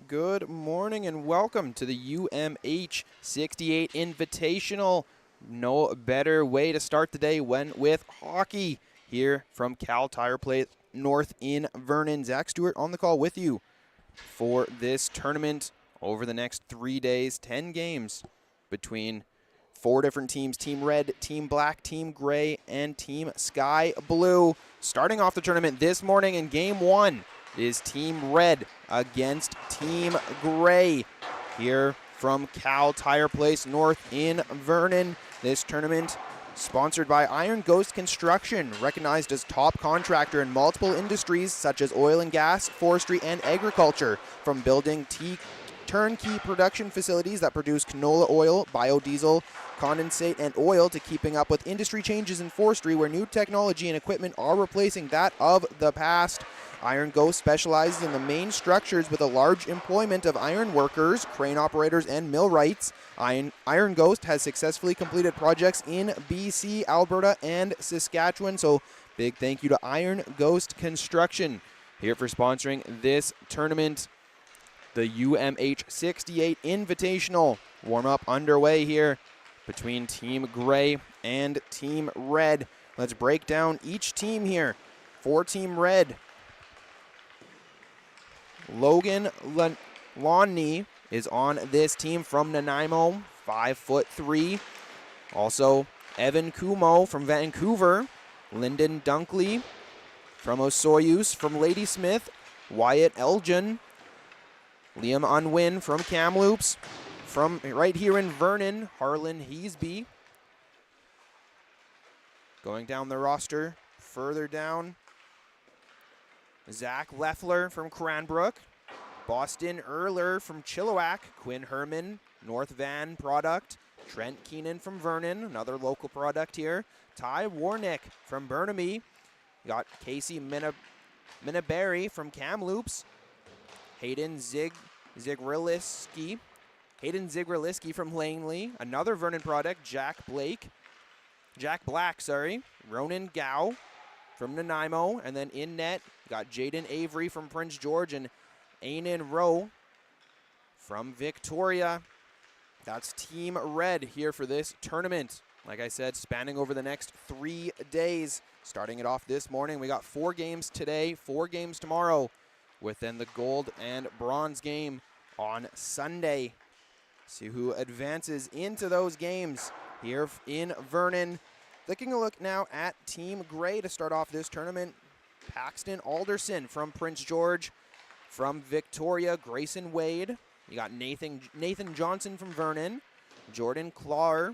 good morning and welcome to the UMH-68 Invitational. No better way to start the day when with hockey here from Cal Tire Place North in Vernon. Zach Stewart on the call with you for this tournament over the next 3 days. 10 games between 4 different teams: Team Red, Team Black, Team Gray, and Team Sky Blue. Starting off the tournament this morning in Game 1 is Team Red against Team Gray here from Cal Tire Place North in Vernon. This tournament sponsored by Iron Ghost Construction, recognized as top contractor in multiple industries such as oil and gas, forestry, and agriculture. From building turnkey production facilities that produce canola oil, biodiesel, condensate, and oil, to keeping up with industry changes in forestry where new technology and equipment are replacing that of the past. Iron Ghost specializes in the main structures with a large employment of iron workers, crane operators, and millwrights. Iron Ghost has successfully completed projects in BC, Alberta, and Saskatchewan. So big thank you to Iron Ghost Construction here for sponsoring this tournament. The UMH-68 Invitational warm-up underway here between Team Gray and Team Red. Let's break down each team here. For Team Red, Logan Lawney is on this team from Nanaimo, 5'3". Also, Evan Kumo from Vancouver, Lyndon Dunkley from Osoyoos, from Ladysmith, Wyatt Elgin, Liam Unwin from Kamloops, from right here in Vernon, Harlan Heasby. Going down the roster, further down, Zach Leffler from Cranbrook, Boston Erler from Chilliwack, Quinn Herman, North Van product, Trent Keenan from Vernon, another local product here, Ty Warnick from Burnaby, got Casey Minaberry from Kamloops, Hayden Zigriliski from Langley, another Vernon product, Jack Black, Ronan Gow from Nanaimo, and then in net, got Jaden Avery from Prince George and Ainan Rowe from Victoria. That's Team Red here for this tournament. Like I said, spanning over the next 3 days. Starting it off this morning, we got 4 games today, 4 games tomorrow, with then the gold and bronze game on Sunday. See who advances into those games here in Vernon. Taking a look now at Team Gray to start off this tournament. Paxton Alderson from Prince George. From Victoria, Grayson Wade. You got Nathan Johnson from Vernon. Jordan Clare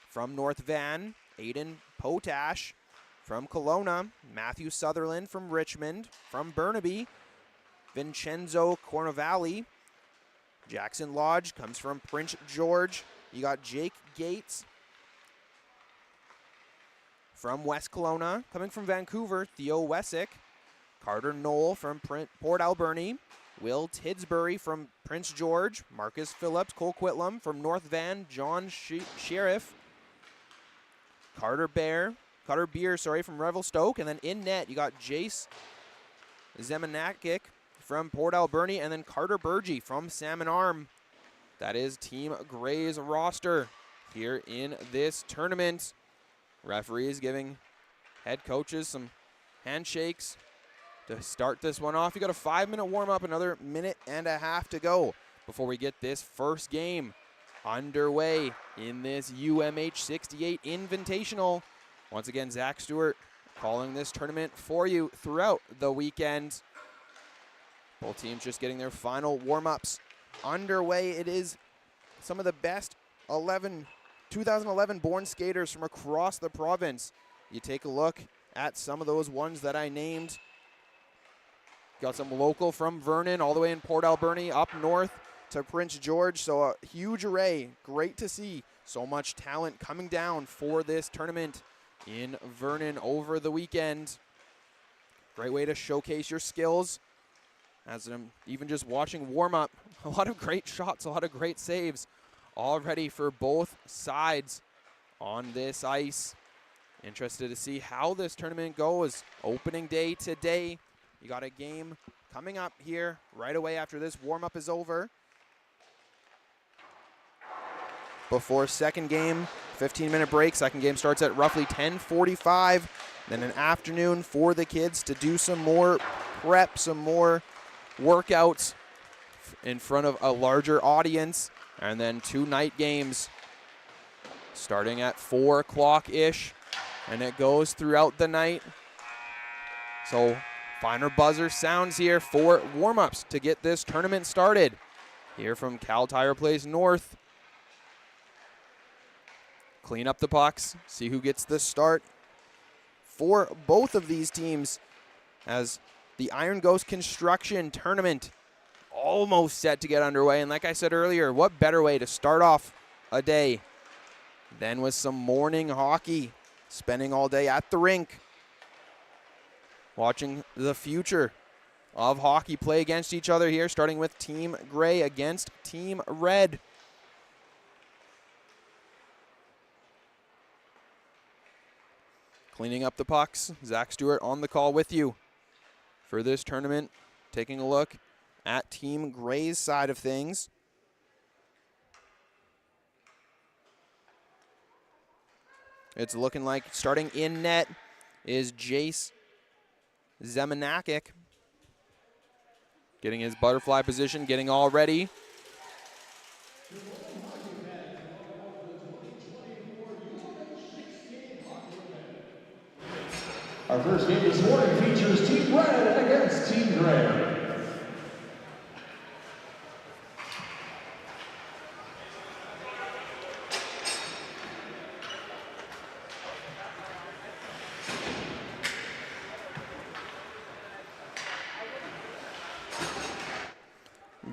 from North Van. Aiden Potash from Kelowna. Matthew Sutherland from Richmond. From Burnaby, Vincenzo Cornavali. Jackson Lodge comes from Prince George. You got Jake Gates from West Kelowna. Coming from Vancouver, Theo Wessick. Carter Knoll from Port Alberni. Will Tidsbury from Prince George. Marcus Phillips, Coquitlam from North Van. John Sheriff. Carter Beer, from Revelstoke. And then in net, you got Jace Zemanakic from Port Alberni, and then Carter Burgee from Salmon Arm. That is Team Gray's roster here in this tournament. Referees giving head coaches some handshakes to start this one off. You got a 5-minute warm-up, another minute and a half to go before we get this first game underway in this UMH-68 Invitational. Once again, Zach Stewart calling this tournament for you throughout the weekend. Both teams just getting their final warm-ups underway. It is some of the best 2011 born skaters from across the province. You take a look at some of those ones that I named. Got some local from Vernon all the way in Port Alberni up north to Prince George. So a huge array. Great to see so much talent coming down for this tournament in Vernon over the weekend. Great way to showcase your skills. As I'm even just watching warm up, a lot of great shots, a lot of great saves already for both sides on this ice. Interested to see how this tournament goes. Opening day today. You got a game coming up here right away after this warm-up is over. Before second game, 15-minute break. Second game starts at roughly 10:45. Then an afternoon for the kids to do some more prep, some more workouts in front of a larger audience. And then 2 night games starting at 4 o'clock-ish. And it goes throughout the night. So final buzzer sounds here for warm-ups to get this tournament started. Here from Cal Tire Place North. Clean up the pucks, see who gets the start for both of these teams as the Iron Ghost Construction Tournament almost set to get underway. And like I said earlier, what better way to start off a day than with some morning hockey, spending all day at the rink, watching the future of hockey play against each other here, starting with Team Gray against Team Red. Cleaning up the pucks, Zach Stewart on the call with you for this tournament, taking a look at Team Gray's side of things. It's looking like starting in net is Jace Zemanakic, getting his butterfly position, getting all ready. Our first game this morning features Team Red against Team Gray.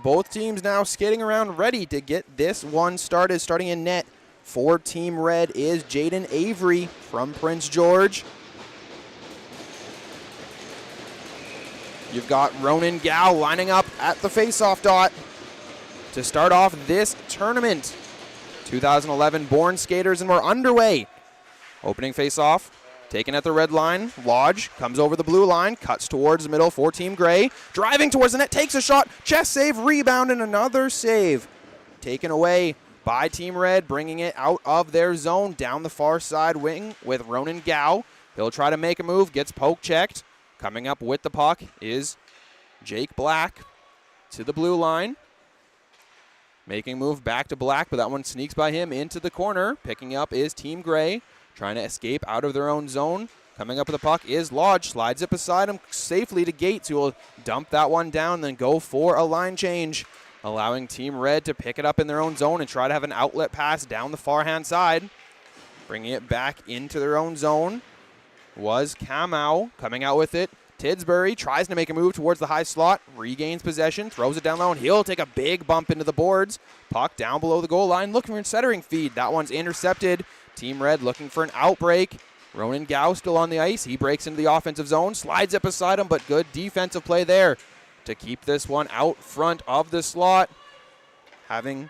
Both teams now skating around ready to get this one started. Starting in net for Team Red is Jaden Avery from Prince George. You've got Ronan Gao lining up at the faceoff dot to start off this tournament. 2011 born skaters, and we're underway. Opening faceoff, taken at the red line. Lodge comes over the blue line, cuts towards the middle for Team Gray. Driving towards the net, takes a shot, chest save, rebound, and another save. Taken away by Team Red, bringing it out of their zone down the far side wing with Ronan Gao. He'll try to make a move, gets poke checked. Coming up with the puck is Jake Black to the blue line. Making a move back to Black, but that one sneaks by him into the corner. Picking up is Team Gray, trying to escape out of their own zone. Coming up with the puck is Lodge, slides it beside him safely to Gates, who will dump that one down, then go for a line change, allowing Team Red to pick it up in their own zone and try to have an outlet pass down the far-hand side. Bringing it back into their own zone was Kamau, coming out with it. Tidsbury tries to make a move towards the high slot, regains possession, throws it down low, and he'll take a big bump into the boards. Puck down below the goal line, looking for a centering feed. That one's intercepted. Team Red looking for an outbreak. Ronan Gao still on the ice. He breaks into the offensive zone, slides it beside him, but good defensive play there to keep this one out front of the slot. Having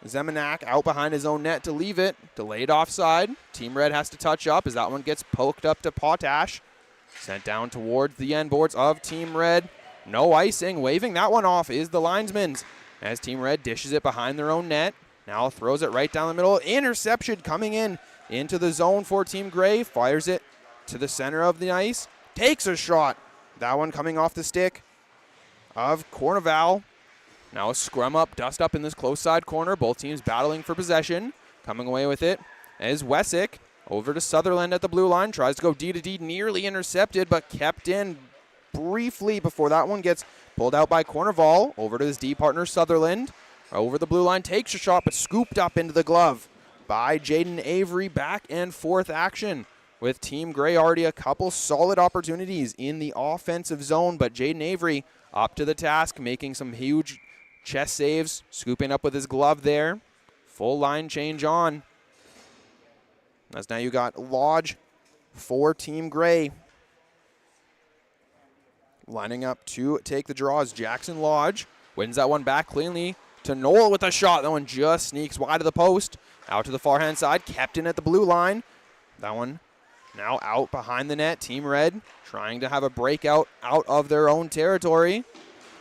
Zemanak out behind his own net to leave it. Delayed offside. Team Red has to touch up as that one gets poked up to Potash. Sent down towards the end boards of Team Red. No icing. Waving that one off is the linesman's as Team Red dishes it behind their own net. Now throws it right down the middle. Interception coming in into the zone for Team Gray. Fires it to the center of the ice. Takes a shot. That one coming off the stick of Corneval. Now a scrum up, dust up in this close side corner. Both teams battling for possession. Coming away with it is Wessick. Over to Sutherland at the blue line. Tries to go D to D. Nearly intercepted, but kept in briefly before that one gets pulled out by Corneval. Over to his D partner Sutherland. Over the blue line. Takes a shot, but scooped up into the glove by Jaden Avery. Back and forth action with Team Gray. Already a couple solid opportunities in the offensive zone, but Jaden Avery up to the task, making some huge chest saves, scooping up with his glove there. Full line change on. As now you got Lodge for Team Gray. Lining up to take the draws. Jackson Lodge wins that one back cleanly to Noel with a shot. That one just sneaks wide of the post. Out to the far hand side. Kept in at the blue line. That one Now out behind the net, Team Red trying to have a breakout out of their own territory.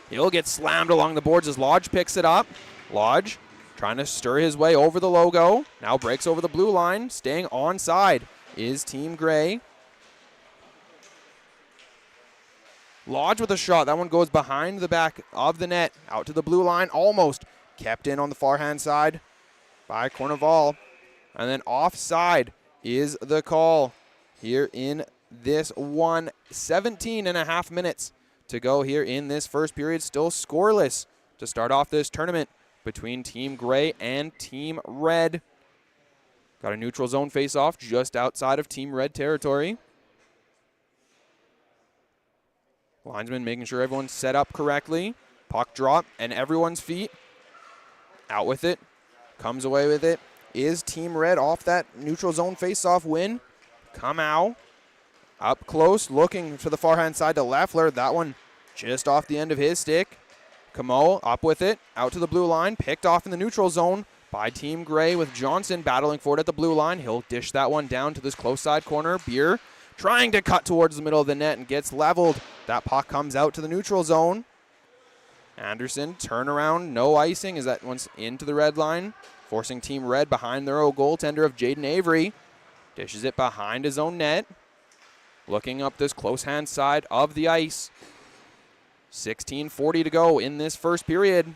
He'll get slammed along the boards as Lodge picks it up. Lodge trying to stir his way over the logo. Now breaks over the blue line. Staying onside is Team Gray. Lodge with a shot. That one goes behind the back of the net. Out to the blue line. Almost kept in on the far hand side by Corneval. And then offside is the call here in this one. 17 and a half minutes to go here in this first period. Still scoreless to start off this tournament between Team Gray and Team Red. Got a neutral zone face-off just outside of Team Red territory. Linesman making sure everyone's set up correctly. Puck drop and everyone's feet. Out with it. Comes away with it. Is Team Red off that neutral zone face-off win? Kamau up close, looking to the far hand side to Leffler. That one just off the end of his stick. Camo up with it, out to the blue line, picked off in the neutral zone by Team Gray with Johnson battling for it at the blue line. He'll dish that one down to this close side corner. Beer trying to cut towards the middle of the net and gets leveled. That puck comes out to the neutral zone. Anderson, turnaround, no icing as that one's into the red line, forcing Team Red behind their own goaltender of Jaden Avery. Dishes it behind his own net. Looking up this close hand side of the ice. 16:40 to go in this first period.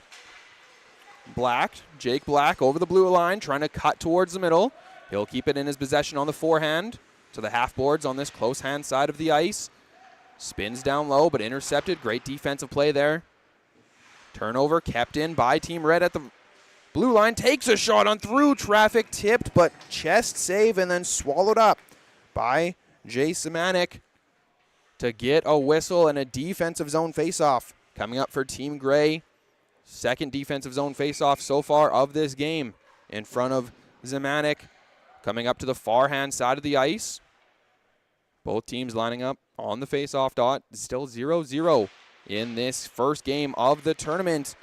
Jake Black over the blue line, trying to cut towards the middle. He'll keep it in his possession on the forehand to the half boards on this close hand side of the ice. Spins down low, but intercepted. Great defensive play there. Turnover kept in by Team Red at the blue line. Takes a shot on through traffic, tipped, but chest save and then swallowed up by Jay Semanek to get a whistle and a defensive zone faceoff coming up for Team Gray. Second defensive zone faceoff so far of this game in front of Zemanek. Coming up to the far hand side of the ice. Both teams lining up on the faceoff dot. Still 0-0 in this first game of the tournament.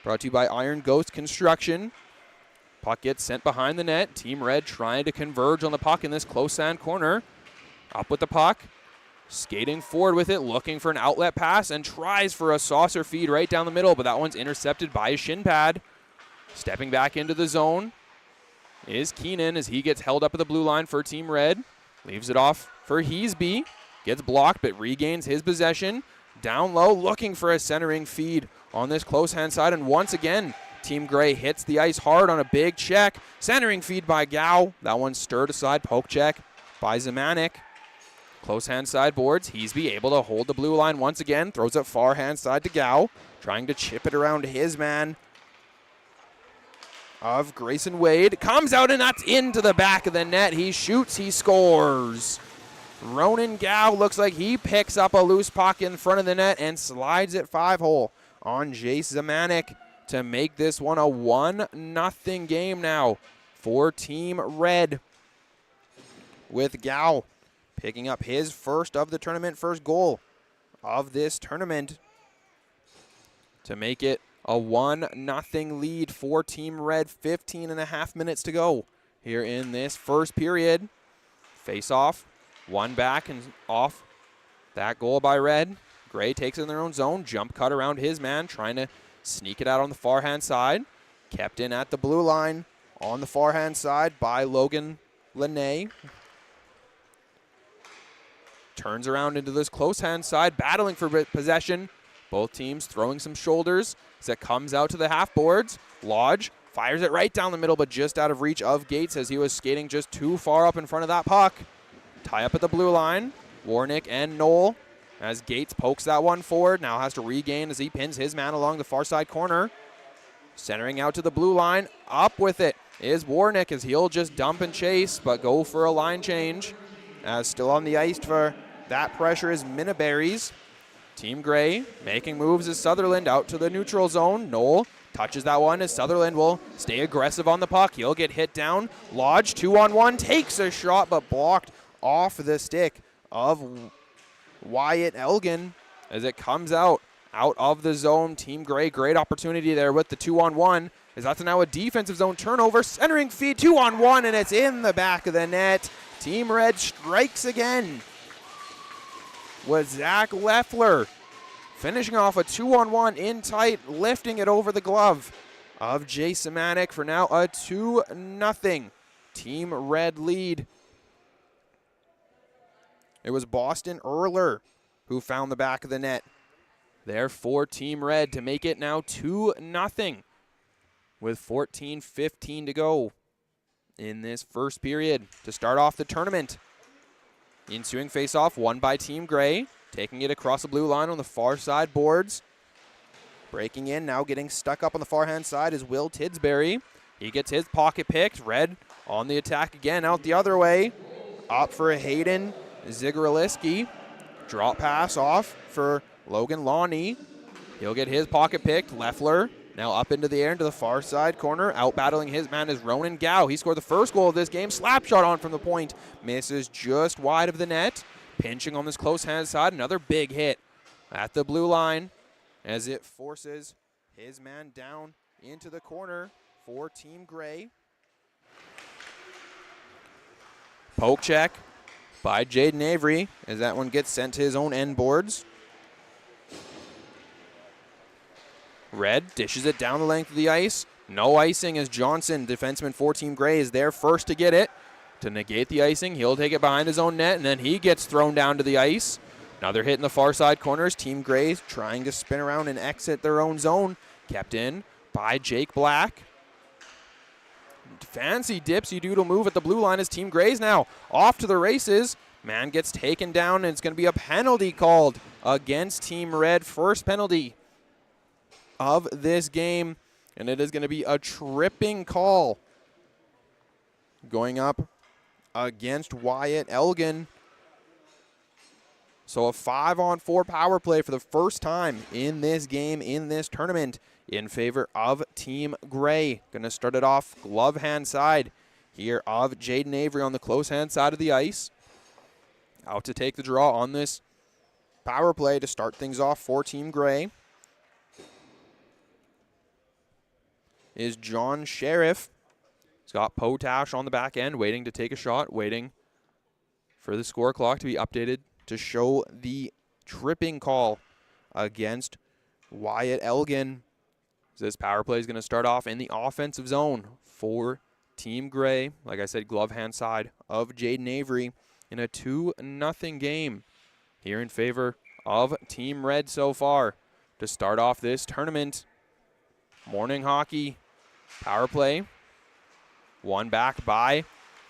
Brought to you by Iron Ghost Construction. Puck gets sent behind the net. Team Red trying to converge on the puck in this close sand corner. Up with the puck. Skating forward with it, looking for an outlet pass, and tries for a saucer feed right down the middle, but that one's intercepted by a shin pad. Stepping back into the zone is Keenan as he gets held up at the blue line for Team Red. Leaves it off for Heasby. Gets blocked, but regains his possession. Down low, looking for a centering feed on this close hand side, and once again, Team Gray hits the ice hard on a big check. Centering feed by Gow. That one stirred aside, poke check by Zemanek. Close hand side boards. Heasby able to hold the blue line once again. Throws it far hand side to Gow. Trying to chip it around his man of Grayson Wade. Comes out and that's into the back of the net. He shoots, he scores. Ronan Gow looks like he picks up a loose puck in front of the net and slides it 5-hole on Jace Zemanek to make this one a 1-0 game now for Team Red. With Gow picking up his first of the tournament, first goal of this tournament to make it a 1-0 lead for Team Red. 15 and a half minutes to go here in this first period. Face off, one back and off that goal by Red. Gray takes it in their own zone, jump cut around his man, trying to sneak it out on the far hand side. Kept in at the blue line on the far hand side by Logan Lene. Turns around into this close hand side, battling for possession. Both teams throwing some shoulders as it comes out to the half boards. Lodge fires it right down the middle, but just out of reach of Gates as he was skating just too far up in front of that puck. Tie up at the blue line. Warnick and Knoll as Gates pokes that one forward. Now has to regain as he pins his man along the far side corner. Centering out to the blue line. Up with it is Warnick as he'll just dump and chase, but go for a line change. As still on the ice for that pressure is Minaberries. Team Gray making moves as Sutherland out to the neutral zone. Knoll touches that one as Sutherland will stay aggressive on the puck. He'll get hit down. Lodge 2-on-1 takes a shot but blocked off the stick of Wyatt Elgin as it comes out of the zone. Team Gray, great opportunity there with the 2-on-1 as that's now a defensive zone turnover. Centering feed, 2-on-1, and it's in the back of the net. Team Red strikes again with Zach Leffler finishing off a 2-on-1 in tight, lifting it over the glove of Jay Semanek for now a 2-0 Team Red lead. It was Boston Erler who found the back of the net there for Team Red to make it now 2-0 with 14:15 to go in this first period to start off the tournament. The ensuing faceoff won by Team Gray, taking it across the blue line on the far side boards. Breaking in, now getting stuck up on the far-hand side is Will Tidsbury. He gets his pocket picked. Red on the attack again, out the other way. Up for Hayden Zigoraliski. Drop pass off for Logan Lonnie. He'll get his pocket picked. Leffler now up into the air into the far side corner. Out battling his man is Ronan Gow. He scored the first goal of this game. Slap shot on from the point. Misses just wide of the net. Pinching on this close hand side. Another big hit at the blue line as it forces his man down into the corner for Team Gray. Poke check by Jaden Avery as that one gets sent to his own end boards. Red dishes it down the length of the ice. No icing as Johnson, defenseman for Team Gray, is there first to get it. To negate the icing, he'll take it behind his own net, and then he gets thrown down to the ice. Another hit in the far side corners. Team Gray trying to spin around and exit their own zone. Kept in by Jake Black. Fancy dipsy doodle move at the blue line as Team Gray's now off to the races. Man gets taken down, and it's going to be a penalty called against Team Red. First penalty of this game, and it is going to be a tripping call going up against Wyatt Elgin. So a 5-on-4 power play for the first time in this game, in this tournament, in favor of Team Gray. Going to start it off glove hand side here of Jaden Avery on the close hand side of the ice. Out to take the draw on this power play to start things off for Team Gray is John Sheriff. He's got Potash on the back end, waiting to take a shot, waiting for the score clock to be updated to show the tripping call against Wyatt Elgin. So this power play is going to start off in the offensive zone for Team Gray. Like I said, glove hand side of Jaden Avery in a 2-0 game here in favor of Team Red so far to start off this tournament. Morning hockey power play. Won back by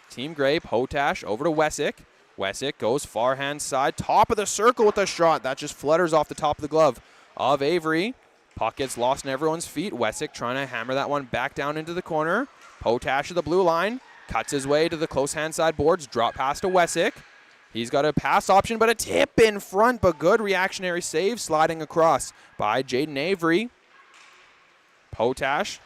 Team Gray. Potash over to Wessick. Wessick goes far hand side. Top of the circle with a shot. That just flutters off the top of the glove of Avery. Puck gets lost in everyone's feet. Wessick trying to hammer that one back down into the corner. Potash at the blue line. Cuts his way to the close hand side boards. Drop pass to Wessick. He's got a pass option, but a tip in front. But good reactionary save sliding across by Jaden Avery. Potash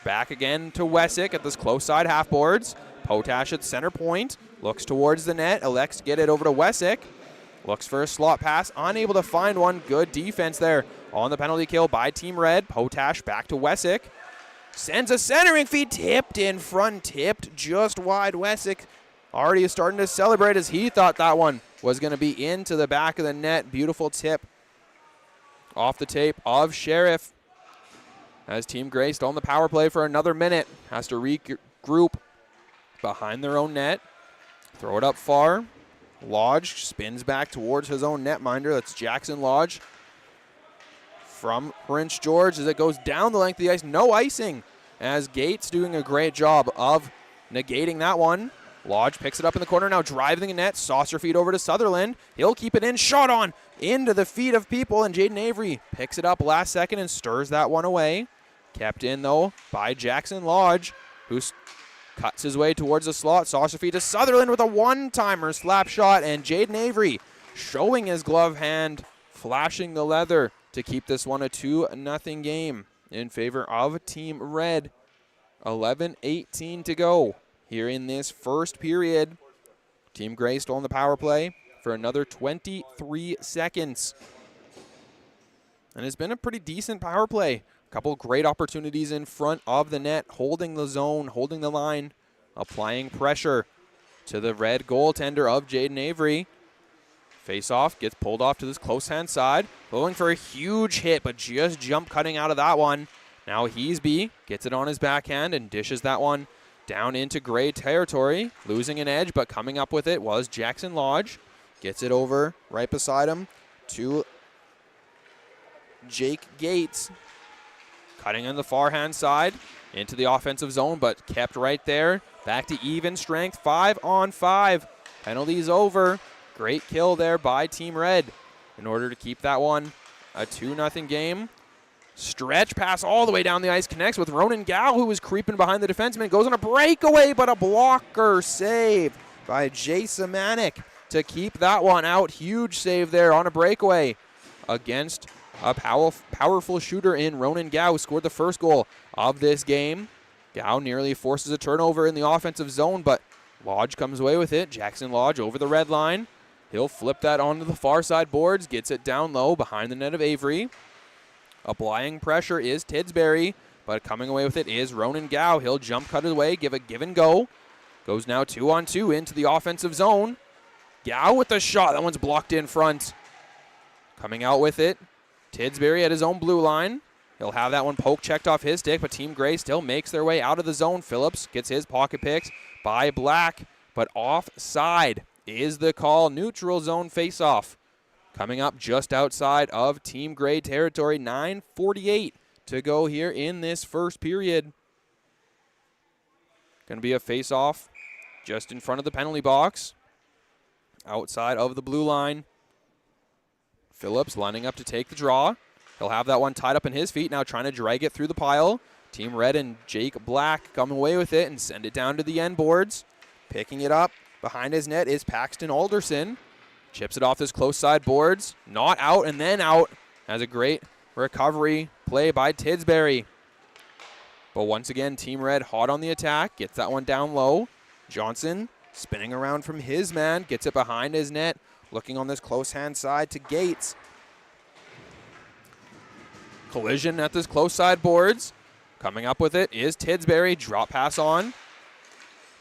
back again to Wessick at this close side half boards. Potash at center point. Looks towards the net. Elects to get it over to Wessick. Looks for a slot pass. Unable to find one. Good defense there on the penalty kill by Team Red. Potash back to Wessick. Sends a centering feed. Tipped in front. Tipped just wide. Wessick already is starting to celebrate as he thought that one was going to be into the back of the net. Beautiful tip off the tape of Sheriff. As Team Gray still on the power play for another minute. Has to regroup behind their own net. Throw it up far. Lodge spins back towards his own netminder. That's Jackson Lodge from Prince George as it goes down the length of the ice. No icing as Gates doing a great job of negating that one. Lodge picks it up in the corner, now driving the net. Saucer feed over to Sutherland. He'll keep it in. Shot on into the feet of people, and Jaden Avery picks it up last second and stirs that one away. Kept in, though, by Jackson Lodge, who cuts his way towards the slot. Saucer feed to Sutherland with a one-timer slap shot, and Jaden Avery showing his glove hand, flashing the leather to keep this one a 2-0 game in favor of Team Red. 11:18 to go here in this first period. Team Gray still on the power play for another 23 seconds. And it's been a pretty decent power play. A couple great opportunities in front of the net, holding the zone, holding the line, applying pressure to the red goaltender of Jaden Avery. Face-off gets pulled off to this close-hand side. Going for a huge hit, but just jump cutting out of that one. Now Heasby gets it on his backhand and dishes that one down into Gray territory. Losing an edge, but coming up with it was Jackson Lodge. Gets it over right beside him to Jake Gates. Cutting on the far-hand side into the offensive zone, but kept right there. Back to even strength, 5-on-5. Penalties over. Great kill there by Team Red in order to keep that one a 2-0 game. Stretch pass all the way down the ice, connects with Ronan Gow, who was creeping behind the defenseman. Goes on a breakaway, but a blocker save by Jay Samanik to keep that one out. Huge save there on a breakaway against a powerful shooter in Ronan Gow, who scored the first goal of this game. Gow nearly forces a turnover in the offensive zone, but Lodge comes away with it. Jackson Lodge over the red line. He'll flip that onto the far side boards, gets it down low behind the net of Avery. Applying pressure is Tidsbury, but coming away with it is Ronan Gow. He'll jump cut it away, give and go. Goes now 2-on-2 into the offensive zone. Gow with the shot. That one's blocked in front. Coming out with it, Tidsbury at his own blue line. He'll have that one poke checked off his stick, but Team Gray still makes their way out of the zone. Phillips gets his pocket picked by Black, but offside is the call. Neutral zone face-off. Coming up just outside of Team Gray territory. 9:48 to go here in this first period. Going to be a face-off just in front of the penalty box. Outside of the blue line. Phillips lining up to take the draw. He'll have that one tied up in his feet, now trying to drag it through the pile. Team Red and Jake Black come away with it and send it down to the end boards. Picking it up behind his net is Paxton Alderson. Chips it off his close side boards. Not out and then out. Has a great recovery play by Tidsbury. But once again, Team Red hot on the attack. Gets that one down low. Johnson spinning around from his man. Gets it behind his net. Looking on this close hand side to Gates. Collision at this close side boards. Coming up with it is Tidsbury. Drop pass on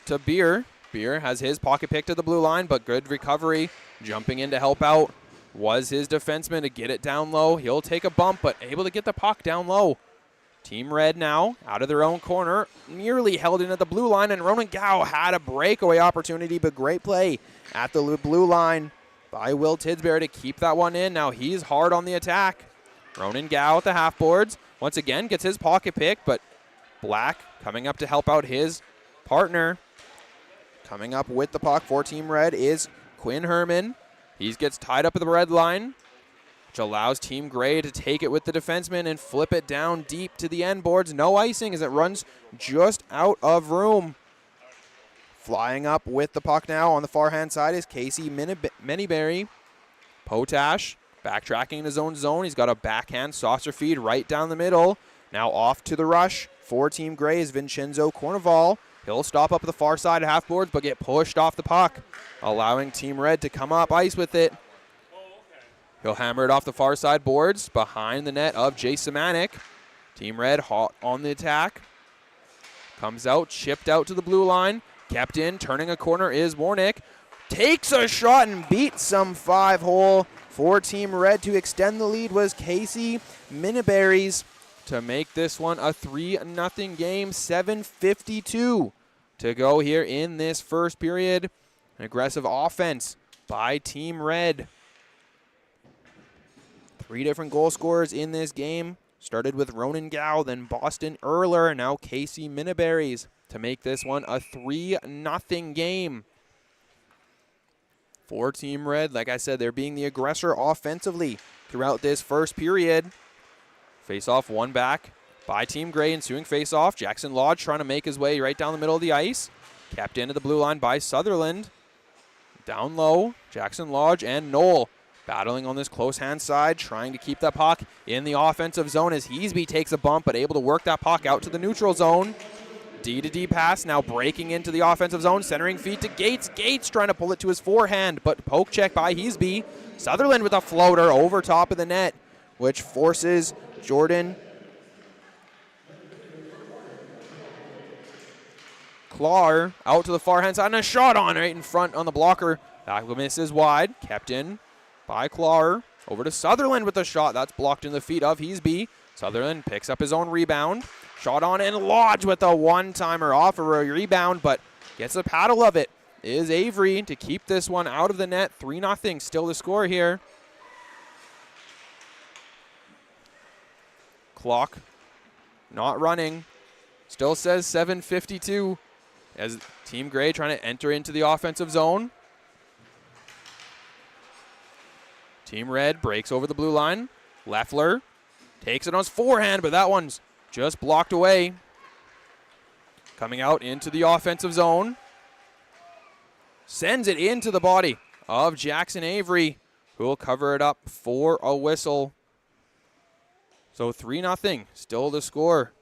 to Beer. Beer has his pocket pick to the blue line, but good recovery. Jumping in to help out was his defenseman to get it down low. He'll take a bump, but able to get the puck down low. Team Red now out of their own corner. Nearly held in at the blue line, and Ronan Gow had a breakaway opportunity, but great play at the blue line by Will Tidsbury to keep that one in. Now he's hard on the attack. Ronan Gow at the half boards. Once again gets his pocket pick, but Black coming up to help out his partner. Coming up with the puck for Team Red is Quinn Herman. He gets tied up at the red line, which allows Team Gray to take it with the defenseman and flip it down deep to the end boards. No icing as it runs just out of room. Flying up with the puck now on the far hand side is Casey Miniberry. Potash backtracking in his own zone. He's got a backhand saucer feed right down the middle. Now off to the rush for Team Gray is Vincenzo Corneval. He'll stop up at the far side of half boards, but get pushed off the puck, allowing Team Red to come up ice with it. He'll hammer it off the far side boards behind the net of Jay Samanik. Team Red hot on the attack. Comes out, chipped out to the blue line. Kept in, turning a corner is Warnick. Takes a shot and beats some 5-hole for Team Red. To extend the lead was Casey Miniberries to make this one a 3-0 game. 7:52 to go here in this first period. An aggressive offense by Team Red. 3 different goal scorers in this game. Started with Ronan Gow, then Boston Erler, now Casey Miniberries to make this one a 3-0 game. For Team Red, like I said, they're being the aggressor offensively throughout this first period. Face-off one back by Team Gray. Ensuing face-off. Jackson Lodge trying to make his way right down the middle of the ice. Kept into the blue line by Sutherland. Down low, Jackson Lodge and Knoll battling on this close hand side, trying to keep that puck in the offensive zone as Heasby takes a bump, but able to work that puck out to the neutral zone. D-to-D pass, now breaking into the offensive zone, centering feed to Gates. Gates trying to pull it to his forehand, but poke check by Heasby. Sutherland with a floater over top of the net, which forces Jordan Clar out to the far hand side, and a shot on right in front on the blocker. That misses wide, kept in by Clar. Over to Sutherland with the shot. That's blocked in the feet of Heasby. Sutherland picks up his own rebound. Shot on and lodged with a one-timer off of a rebound, but gets the paddle of it. Is Avery to keep this one out of the net. 3-0 still the score here. Clock not running. Still says 7:52 as Team Grey trying to enter into the offensive zone. Team Red breaks over the blue line. Leffler takes it on his forehand, but that one's just blocked away. Coming out into the offensive zone. Sends it into the body of Jackson Avery, who will cover it up for a whistle. So 3-0, still the score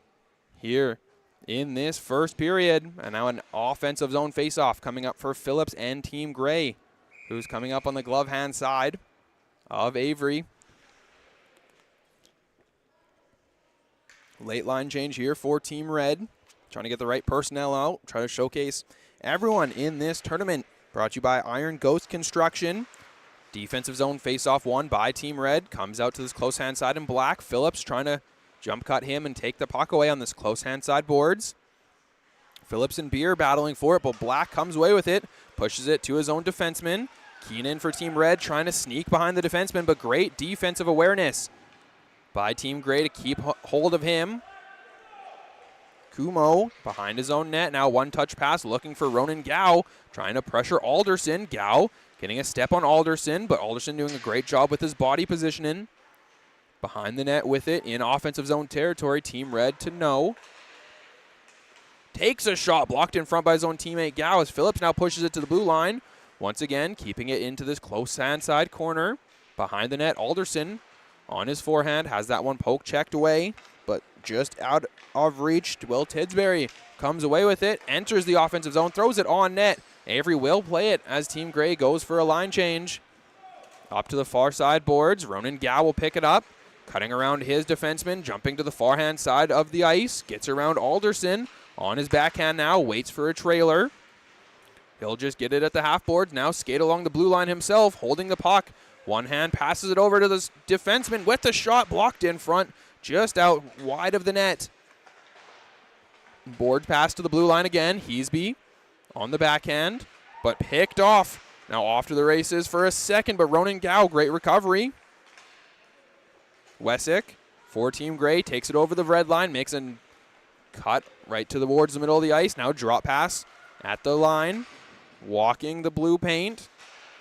here in this first period. And now an offensive zone faceoff coming up for Phillips and Team Grey, who's coming up on the glove hand side of Avery. Late line change here for Team Red. Trying to get the right personnel out. Try to showcase everyone in this tournament. Brought to you by Iron Ghost Construction. Defensive zone face-off won by Team Red. Comes out to this close hand side in black. Phillips trying to jump cut him and take the puck away on this close hand side boards. Phillips and Beer battling for it, but Black comes away with it. Pushes it to his own defenseman. Keenan for Team Red trying to sneak behind the defenseman, but great defensive awareness by Team Grey to keep hold of him. Kumo behind his own net. Now one-touch pass looking for Ronan Gao. Trying to pressure Alderson. Gao getting a step on Alderson, but Alderson doing a great job with his body positioning. Behind the net with it in offensive zone territory. Team Red to no. Takes a shot blocked in front by his own teammate Gao as Phillips now pushes it to the blue line. Once again, keeping it into this close hand side corner. Behind the net, Alderson on his forehand has that one poke checked away, but just out of reach. Will Tidsbury comes away with it, enters the offensive zone, throws it on net. Avery will play it as Team Grey goes for a line change. Up to the far side boards. Ronan Gao will pick it up, cutting around his defenseman, jumping to the far hand side of the ice. Gets around Alderson on his backhand now, waits for a trailer. He'll just get it at the half boards. Now skate along the blue line himself, holding the puck. One hand passes it over to the defenseman with the shot blocked in front, just out wide of the net. Board pass to the blue line again. Heasby on the backhand, but picked off. Now off to the races for a second, but Ronan Gao, great recovery. Wessick for Team Grey takes it over the red line, makes a cut right towards the middle of the ice. Now drop pass at the line. Walking the blue paint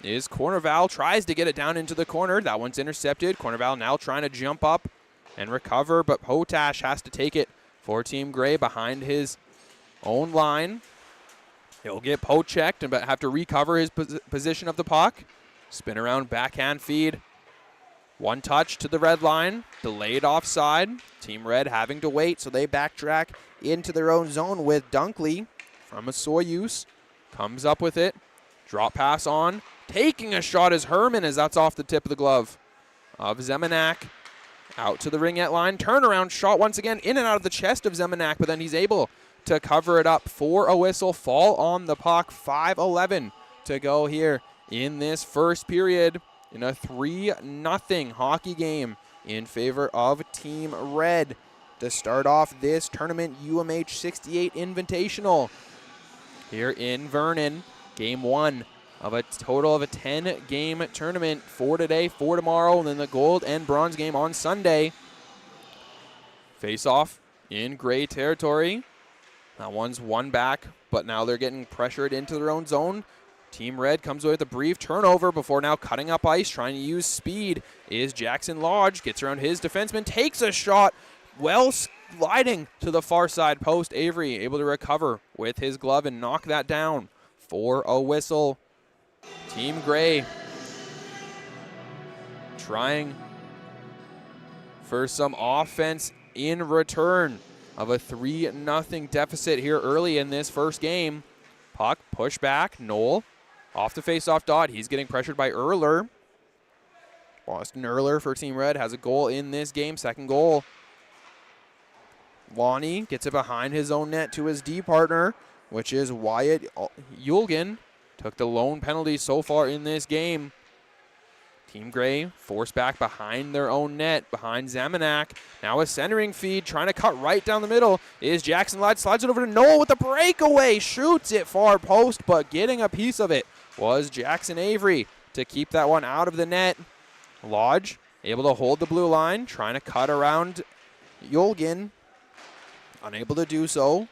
is Cornerval. Tries to get it down into the corner. That one's intercepted. Cornerval now trying to jump up and recover, but Potash has to take it for Team Grey behind his own line. He'll get checked and have to recover his position of the puck. Spin around backhand feed. One touch to the red line. Delayed offside. Team Red having to wait, so they backtrack into their own zone with Dunkley from a Soyuz. Comes up with it. Drop pass on. Taking a shot is Herman as that's off the tip of the glove of Zemanak. Out to the ringette line. Turnaround shot once again in and out of the chest of Zemanak, but then he's able to cover it up for a whistle. Fall on the puck. 5:11 to go here in this first period in a 3-0 hockey game in favor of Team Red to start off this tournament UMH-68 Invitational here in Vernon. Game 1 of a total of a 10-game tournament. 4 today, 4 tomorrow, and then the gold and bronze game on Sunday. Face-off in Grey territory. That one's one back, but now they're getting pressured into their own zone. Team Red comes away with a brief turnover before now cutting up ice, trying to use speed, is Jackson Lodge. Gets around his defenseman, takes a shot, well sliding to the far side post. Avery able to recover with his glove and knock that down for a whistle. Team Grey trying for some offense in return of a 3-0 deficit here early in this first game. Puck push back. Knoll off the face-off dot. He's getting pressured by Erler. Boston Erler for Team Red has a goal in this game, second goal. Lonnie gets it behind his own net to his D partner. which is Wyatt Yulgen, took the lone penalty so far in this game. Team Gray forced back behind their own net, behind Zemanak. Now a centering feed, trying to cut right down the middle is Jackson Lodge. Slides it over to Noel with a breakaway. Shoots it far post, but getting a piece of it was Jackson Avery to keep that one out of the net. Lodge able to hold the blue line, trying to cut around Yulgen. Unable to do so.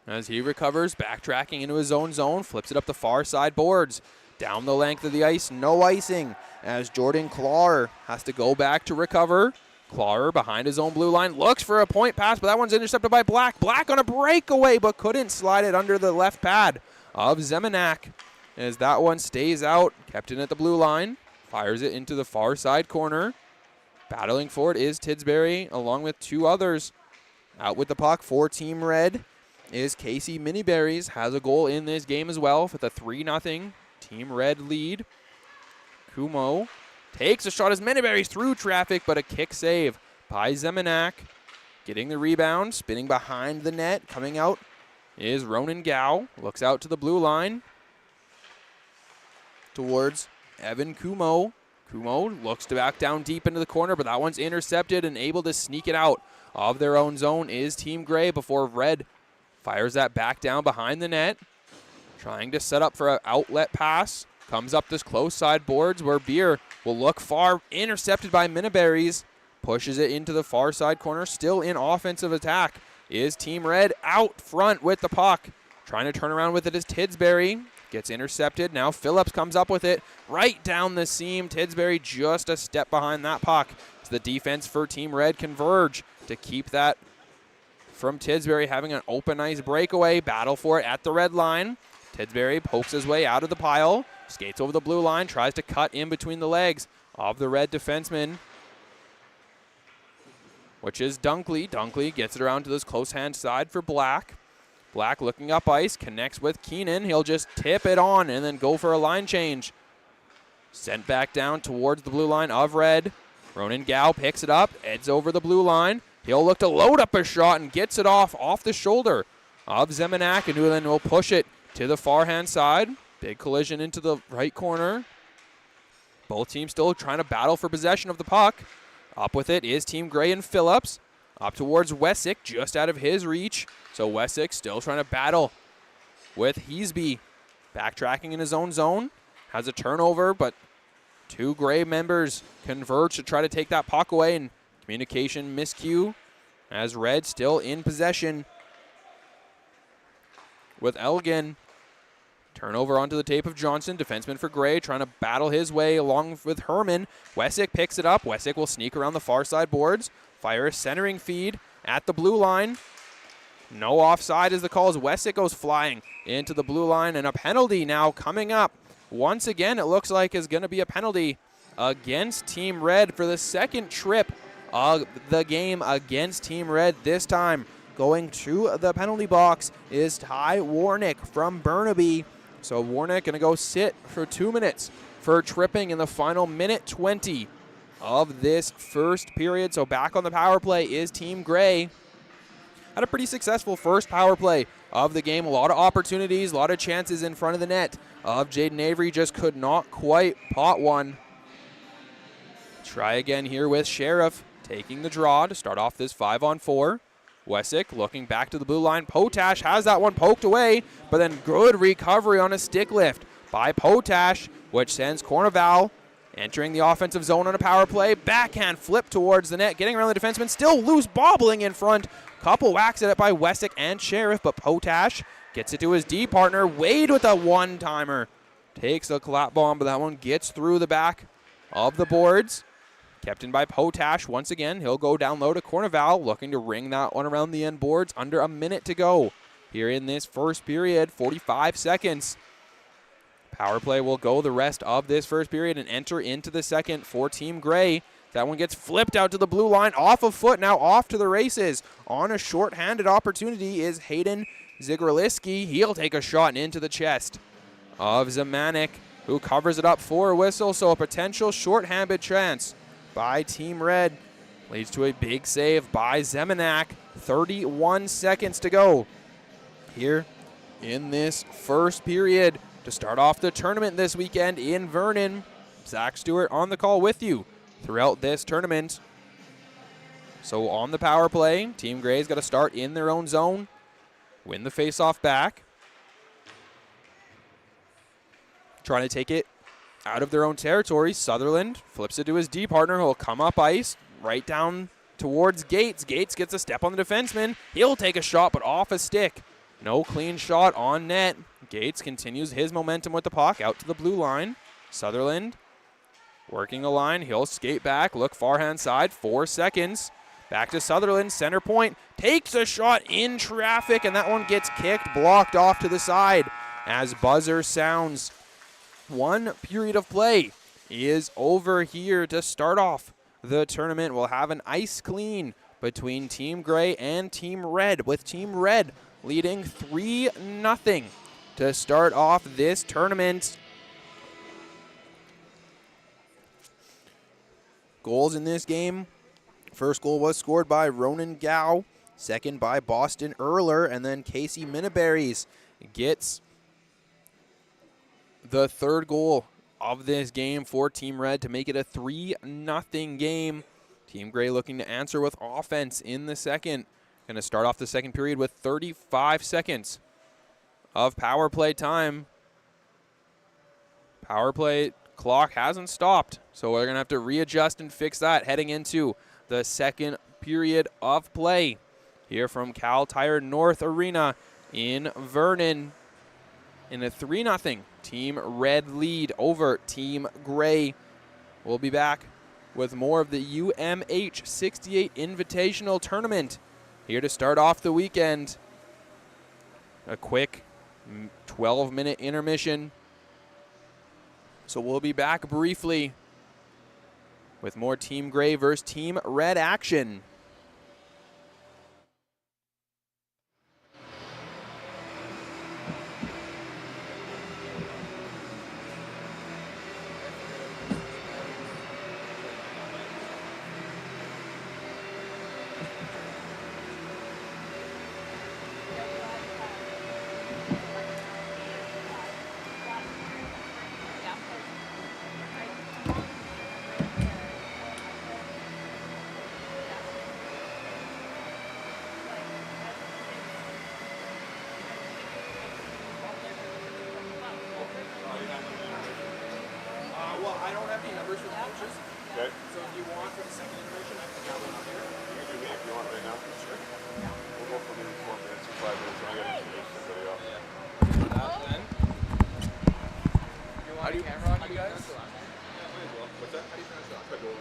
As he recovers, backtracking into his own zone, flips it up the far side boards. Down the length of the ice, no icing, as Jordan Clawer has to go back to recover. Clawer behind his own blue line, looks for a point pass, but that one's intercepted by Black. Black on a breakaway, but couldn't slide it under the left pad of Zemanak. As that one stays out, kept in at the blue line, fires it into the far side corner. Battling for it is Tidsbury, along with two others. Out with the puck for Team Red is Casey Miniberries, has a goal in this game as well with a 3-0 Team Red lead. Kumo takes a shot as Miniberries through traffic, but a kick save by Zemanak. Getting the rebound, spinning behind the net. Coming out is Ronan Gao. Looks out to the blue line towards Evan Kumo. Kumo looks to back down deep into the corner, but that one's intercepted and able to sneak it out of their own zone is Team Gray before Red fires that back down behind the net. Trying to set up for an outlet pass. Comes up this close side boards where Beer will look far. Intercepted by Miniberries. Pushes it into the far side corner. Still in offensive attack is Team Red out front with the puck. Trying to turn around with it is Tidsbury. Gets intercepted. Now Phillips comes up with it right down the seam. Tidsbury just a step behind that puck. As the defense for Team Red converge to keep that from Tidsbury having an open ice breakaway. Battle for it at the red line. Tidsbury pokes his way out of the pile, skates over the blue line, tries to cut in between the legs of the Red defenseman, which is Dunkley. Dunkley gets it around to this close hand side for Black. Black looking up ice, connects with Keenan. He'll just tip it on and then go for a line change. Sent back down towards the blue line of Red. Ronan Gao picks it up, heads over the blue line. He'll look to load up a shot and gets it off the shoulder of Zemanak, and then will push it to the far hand side. Big collision into the right corner. Both teams still trying to battle for possession of the puck. Up with it is Team Gray and Phillips. Up towards Wessick, just out of his reach. So Wessick still trying to battle with Heasby. Backtracking in his own zone. Has a turnover, but two Gray members converge to try to take that puck away, and communication miscue as Red still in possession with Elgin. Turnover onto the tape of Johnson, defenseman for Gray, trying to battle his way along with Herman. Wessick picks it up. Wessick will sneak around the far side boards. Fire a centering feed at the blue line. No offside as the call as Wessick goes flying into the blue line, and a penalty now coming up. Once again, it looks like is going to be a penalty against Team Red for the second trip of the game against Team Red. This time going to the penalty box is Ty Warnick from Burnaby. So Warnick going to go sit for 2 minutes for tripping in the final minute 20 of this first period. So back on the power play is Team Gray. Had a pretty successful first power play of the game. A lot of opportunities, a lot of chances in front of the net of Jaden Avery. Just could not quite pot one. Try again here with Sheriff taking the draw to start off this 5-on-4. Wessick looking back to the blue line. Potash has that one poked away, but then good recovery on a stick lift by Potash, which sends Corneval entering the offensive zone on a power play. Backhand flip towards the net, getting around the defenseman. Still loose, bobbling in front. Couple whacks at it by Wessick and Sheriff, but Potash gets it to his D partner. Wade with a one-timer. Takes a clap bomb, but that one gets through the back of the boards. Kept in by Potash once again. He'll go down low to Corneval, looking to ring that one around the end boards. Under a minute to go here in this first period, 45 seconds. Power play will go the rest of this first period and enter into the second for Team Gray. That one gets flipped out to the blue line, off of foot, now off to the races. On a short-handed opportunity is Hayden Zigraliski. He'll take a shot into the chest of Zemanek, who covers it up for a whistle, so a potential short-handed chance by Team Red leads to a big save by Zemanak. 31 seconds to go here in this first period to start off the tournament this weekend in Vernon. Zach Stewart on the call with you throughout this tournament. So on the power play, Team Gray's got to start in their own zone, win the faceoff back, trying to take it out of their own territory. Sutherland flips it to his D partner, who will come up ice right down towards Gates. Gates gets a step on the defenseman. He'll take a shot, but off a stick. No clean shot on net. Gates continues his momentum with the puck out to the blue line. Sutherland working a line. He'll skate back, look far hand side, 4 seconds. Back to Sutherland, center point. Takes a shot in traffic, and that one gets kicked, blocked off to the side as buzzer sounds. 1 period of play is over here to start off the tournament. We'll have an ice clean between Team Gray and Team Red, with Team Red leading 3-0 to start off this tournament. Goals in this game. First goal was scored by Ronan Gow, second by Boston Erler, and then Casey Minaberries gets the third goal of this game for Team Red to make it a 3-0 game. Team Gray looking to answer with offense in the second. Going to start off the second period with 35 seconds of power play time. Power play clock hasn't stopped, so we're going to have to readjust and fix that heading into the second period of play here from Cal Tire North Arena in Vernon in a 3-0 Team Red lead over Team Gray. We'll be back with more of the UMH-68 Invitational Tournament here to start off the weekend. A quick 12-minute intermission. So we'll be back briefly with more Team Gray versus Team Red action. Well, I don't have any numbers for the coaches. Okay. So if you want for the second iteration, I can have one up here. You can do me if you want right now. Sure. We'll go for maybe 4 minutes or 5 minutes, and I gotta introduce somebody else. How do you camera on you guys? What's that? How do you pronounce that? Padoli.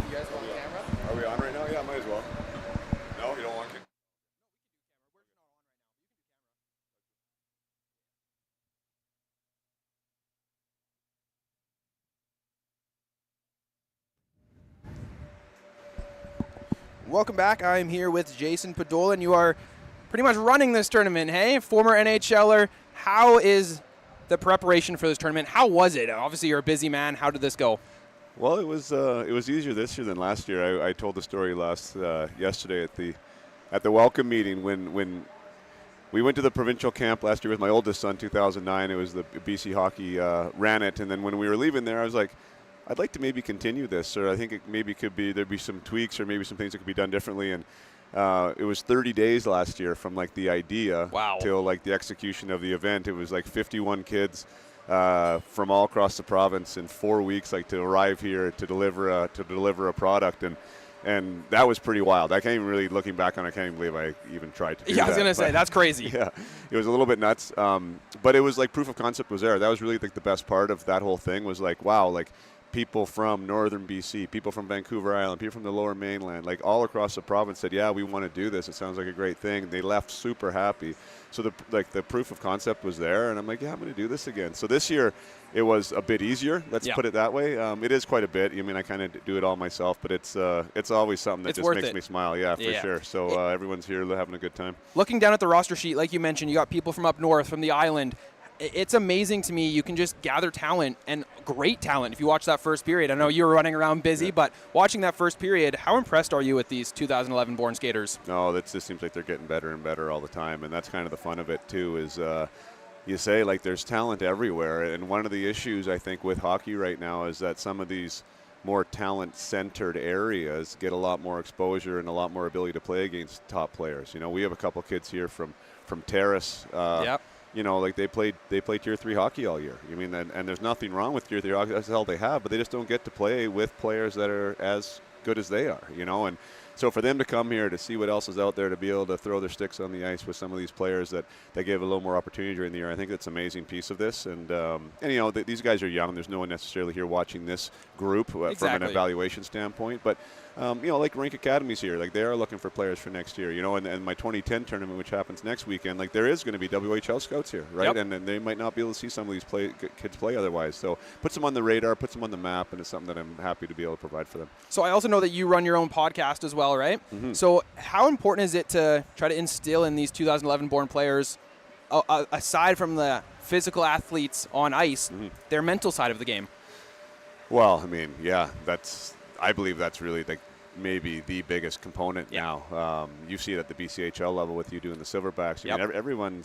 You guys want camera? Are we on right now? Yeah, might as well. No, you don't want to? Welcome back. I'm here with Jason Padola, and you are pretty much running this tournament, hey? Former NHLer. How is the preparation for this tournament? How was it? Obviously, you're a busy man. How did this go? Well, it was easier this year than last year. I told the story yesterday at the welcome meeting when we went to the provincial camp last year with my oldest son, 2009. It was the BC Hockey ran it, and then when we were leaving there, I was like, I'd like to maybe continue this, or I think it maybe there'd be some tweaks or maybe some things that could be done differently. And it was 30 days last year from like the idea till like the execution of the event. It was like 51 kids from all across the province in 4 weeks, like to arrive here to deliver a product, and that was pretty wild. I can't even really, looking back on it, I can't even believe I even tried to do that. Yeah, I was going to say, that's crazy. Yeah, it was a little bit nuts, but it was like proof of concept was there. That was really like the best part of that whole thing was like, wow, like people from northern BC, people from Vancouver Island, people from the lower mainland, like all across the province said, yeah, we want to do this. It sounds like a great thing. They left super happy. So the proof of concept was there, and I'm like, yeah, I'm going to do this again. So this year it was a bit easier. Let's put it that way. It is quite a bit. I mean, I kind of do it all myself, but it's always something that just makes me smile. Yeah, for sure. So everyone's here having a good time. Looking down at the roster sheet, like you mentioned, you got people from up north, from the island. it's amazing to me. You can just gather talent, and great talent, if you watch that first period. I know you were running around busy, but watching that first period, how impressed are you with these 2011 born skaters? No, that just seems like they're getting better and better all the time, and that's kind of the fun of it too. Is you say, like, there's talent everywhere, and one of the issues I think with hockey right now is that some of these more talent-centered areas get a lot more exposure and a lot more ability to play against top players. You know, we have a couple kids here from Terrace. Yep. You know, like they played Tier 3 hockey all year. I mean, and there's nothing wrong with Tier 3 hockey. That's all they have, but they just don't get to play with players that are as good as they are, you know. And so for them to come here to see what else is out there, to be able to throw their sticks on the ice with some of these players that give a little more opportunity during the year, I think that's an amazing piece of this. And you know, these guys are young. There's no one necessarily here watching this group from an evaluation standpoint. But, you know, like Rink Academy's here. Like, they are looking for players for next year, you know. And my 2010 tournament, which happens next weekend, like, there is going to be WHL scouts here, right? Yep. And they might not be able to see some of these kids play otherwise. So puts them on the radar, puts them on the map, and it's something that I'm happy to be able to provide for them. So I also know that you run your own podcast as well, right? Mm-hmm. So how important is it to try to instill in these 2011 born players, aside from the physical athletes on ice, their mental side of the game? Well, I mean, yeah, I believe that's really maybe the biggest component now. You see it at the BCHL level with you doing the Silverbacks. I mean,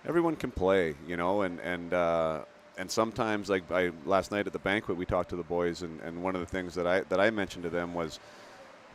everyone can play, you know, and sometimes, like last night at the banquet, we talked to the boys, and one of the things that I mentioned to them was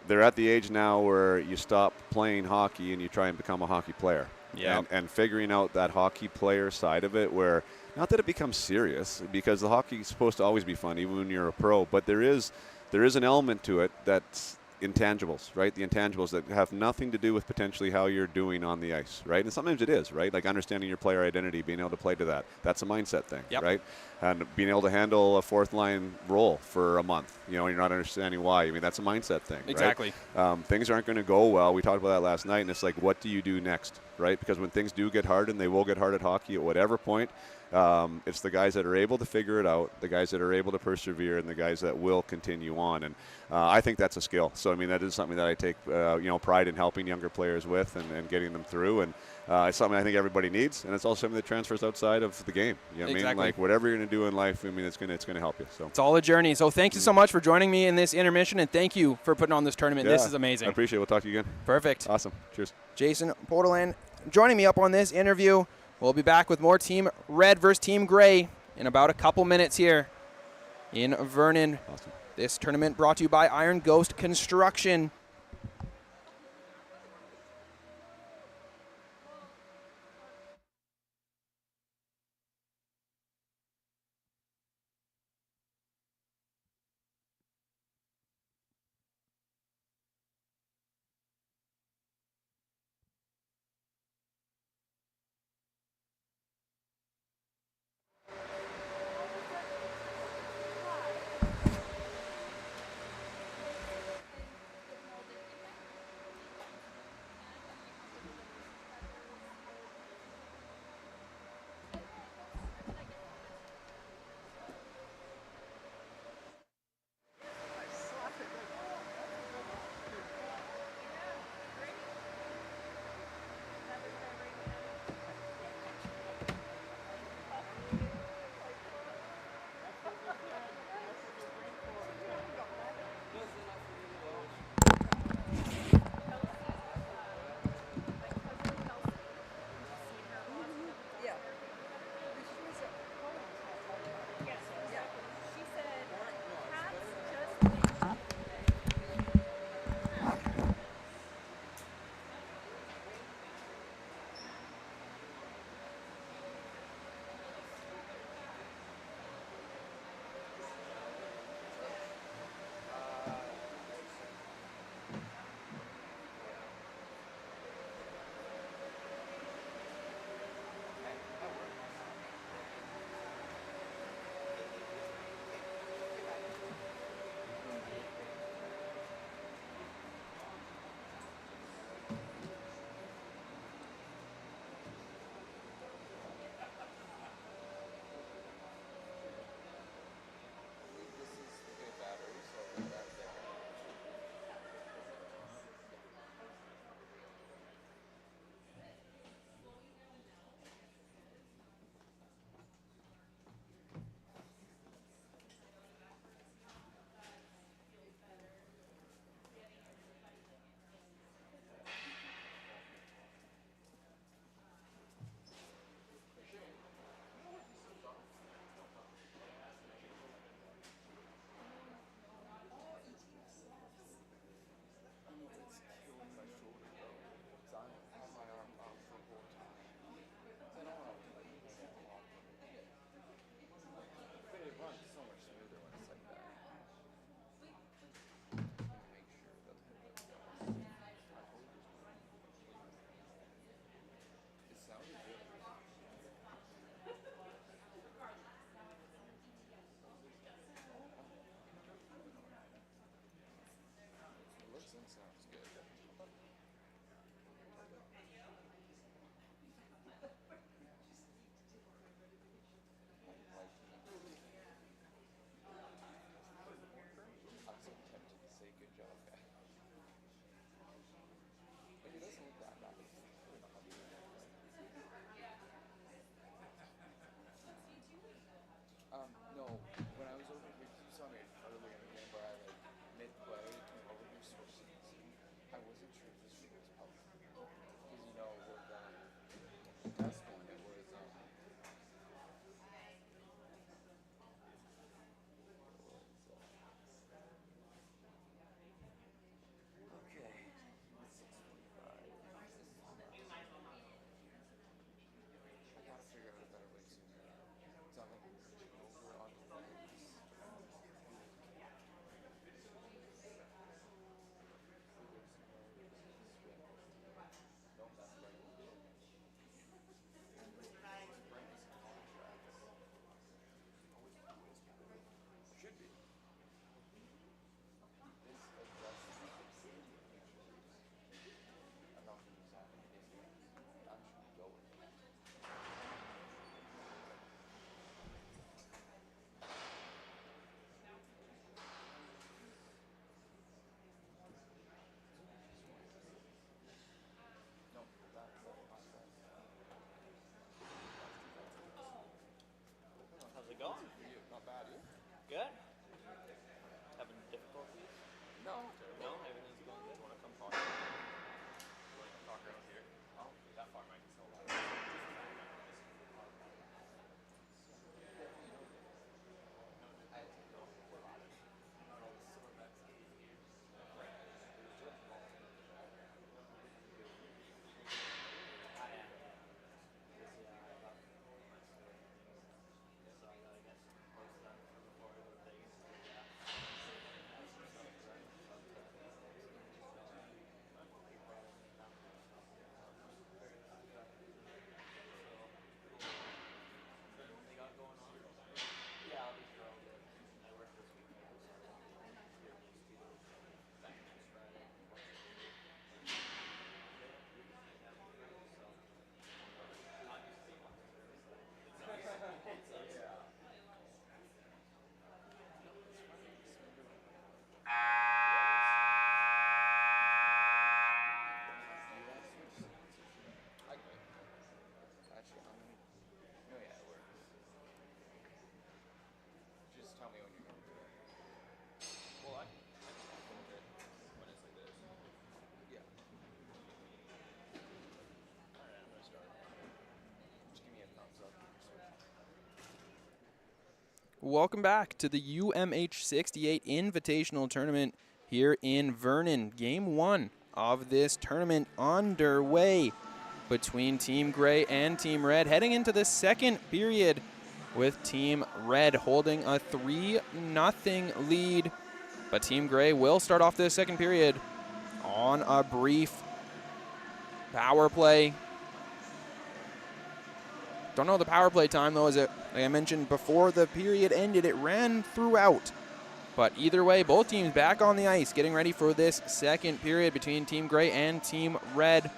they're at the age now where you stop playing hockey and you try and become a hockey player. Yeah. And figuring out that hockey player side of it, where not that it becomes serious, because the hockey is supposed to always be fun, even when you're a pro, but there is an element to it that's intangibles, right? The intangibles that have nothing to do with potentially how you're doing on the ice, right? And sometimes it is, right? Like understanding your player identity, being able to play to that. That's a mindset thing, right? And being able to handle a fourth line role for a month, you know, you're not understanding why. I mean, that's a mindset thing, exactly. Right? Things aren't going to go well. We talked about that last night, and it's like, what do you do next, right? Because when things do get hard, and they will get hard at hockey at whatever point, it's the guys that are able to figure it out, the guys that are able to persevere, and the guys that will continue on. And I think that's a skill. So, I mean, that is something that I take, you know, pride in helping younger players with and getting them through. And it's something I think everybody needs, and it's also something that transfers outside of the game. You know what I mean? Like, whatever you're going to do in life, I mean, it's going to help you. So it's all a journey. So thank you so much for joining me in this intermission, and thank you for putting on this tournament. This is amazing. I appreciate it. We'll talk to you again. Perfect. Awesome. Cheers. Jason Portland joining me up on this interview. We'll be back with more Team Red versus Team Gray in about a couple minutes here in Vernon. Awesome. This tournament brought to you by Iron Ghost Construction. Welcome back to the UMH-68 Invitational Tournament here in Vernon. Game 1 of this tournament underway between Team Gray and Team Red. Heading into the second period with Team Red holding a 3-0 lead. But Team Gray will start off this second period on a brief power play. Don't know the power play time though, as like I mentioned before the period ended, it ran throughout. But either way, both teams back on the ice, getting ready for this second period between Team Gray and Team Red.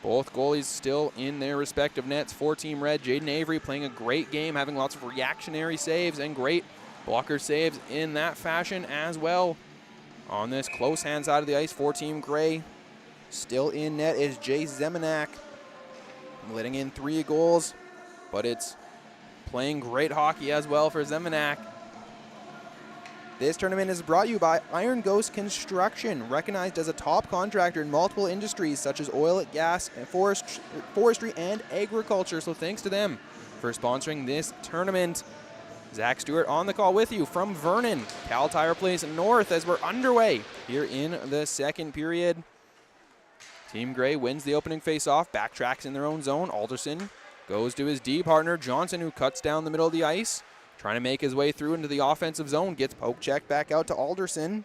Both goalies still in their respective nets for Team Red. Jaden Avery playing a great game, having lots of reactionary saves and great blocker saves in that fashion as well. On this close hand side of the ice for Team Gray, still in net is Jace Zemanak, letting in 3 goals, but it's playing great hockey as well for Zemanak. This tournament is brought to you by Iron Ghost Construction, recognized as a top contractor in multiple industries such as oil, gas, and forestry, and agriculture. So thanks to them for sponsoring this tournament. Zach Stewart on the call with you from Vernon, Cal Tire Place North, as we're underway here in the second period. Team Gray wins the opening face-off, backtracks in their own zone. Alderson goes to his D partner, Johnson, who cuts down the middle of the ice, trying to make his way through into the offensive zone. Gets poke check back out to Alderson.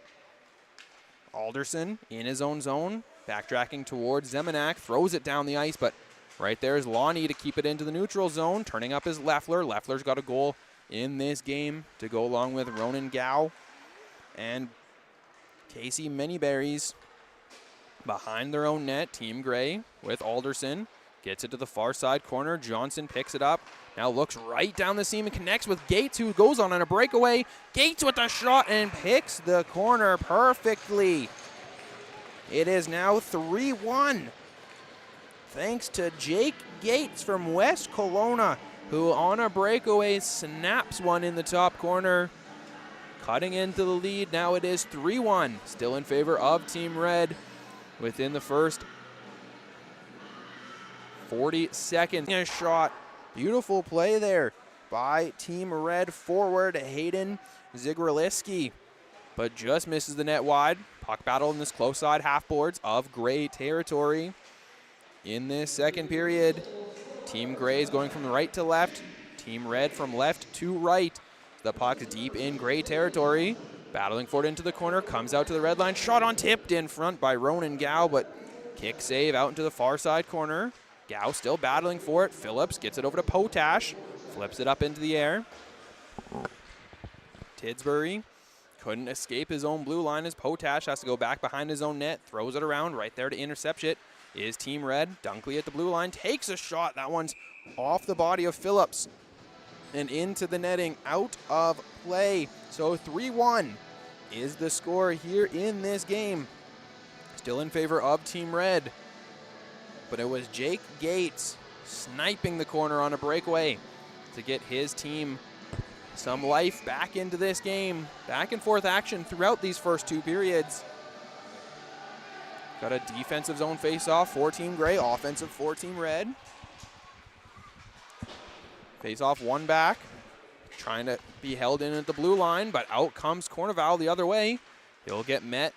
Alderson in his own zone, backtracking towards Zemanak, throws it down the ice, but right there is Lonnie to keep it into the neutral zone. Turning up is Leffler. Leffler's got a goal in this game to go along with Ronan Gow and Casey Manyberries. Behind their own net, Team Gray with Alderson. Gets it to the far side corner. Johnson picks it up. Now looks right down the seam and connects with Gates, who goes on a breakaway. Gates with the shot and picks the corner perfectly. It is now 3-1. Thanks to Jake Gates from West Kelowna, who on a breakaway snaps one in the top corner. Cutting into the lead. Now it is 3-1. Still in favor of Team Red. Within the first 40 seconds. A shot. Beautiful play there by Team Red forward Hayden Zigraliski, but just misses the net wide. Puck battle in this close side half boards of Gray territory. In this second period, Team Gray is going from right to left. Team Red from left to right. The puck's deep in Gray territory. Battling for it into the corner, comes out to the red line. Shot on tipped in front by Ronan Gow, but kick save out into the far side corner. Gow still battling for it. Phillips gets it over to Potash. Flips it up into the air. Tidsbury couldn't escape his own blue line as Potash has to go back behind his own net. Throws it around right there to intercept it. Is Team Red. Dunkley at the blue line. Takes a shot. That one's off the body of Phillips and into the netting, out of play. So 3-1 is the score here in this game. Still in favor of Team Red. But it was Jake Gates sniping the corner on a breakaway to get his team some life back into this game. Back and forth action throughout these first 2 periods. Got a defensive zone face-off for Team Gray, offensive for Team Red. Face-off one back, trying to be held in at the blue line, but out comes Corneval the other way. He'll get met.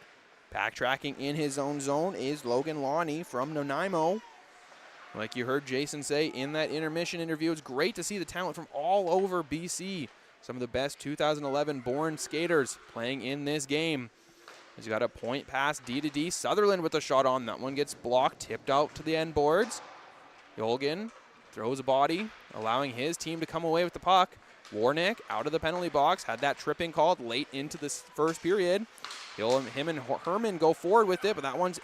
Backtracking in his own zone is Logan Lonnie from Nanaimo. Like you heard Jason say in that intermission interview, it's great to see the talent from all over BC. Some of the best 2011 born skaters playing in this game. He's got a point pass D to D. Sutherland with a shot on. That one gets blocked, tipped out to the end boards. Yolgan throws a body, allowing his team to come away with the puck. Warnick out of the penalty box, had that tripping called late into this first period. Him and Herman go forward with it, but that one's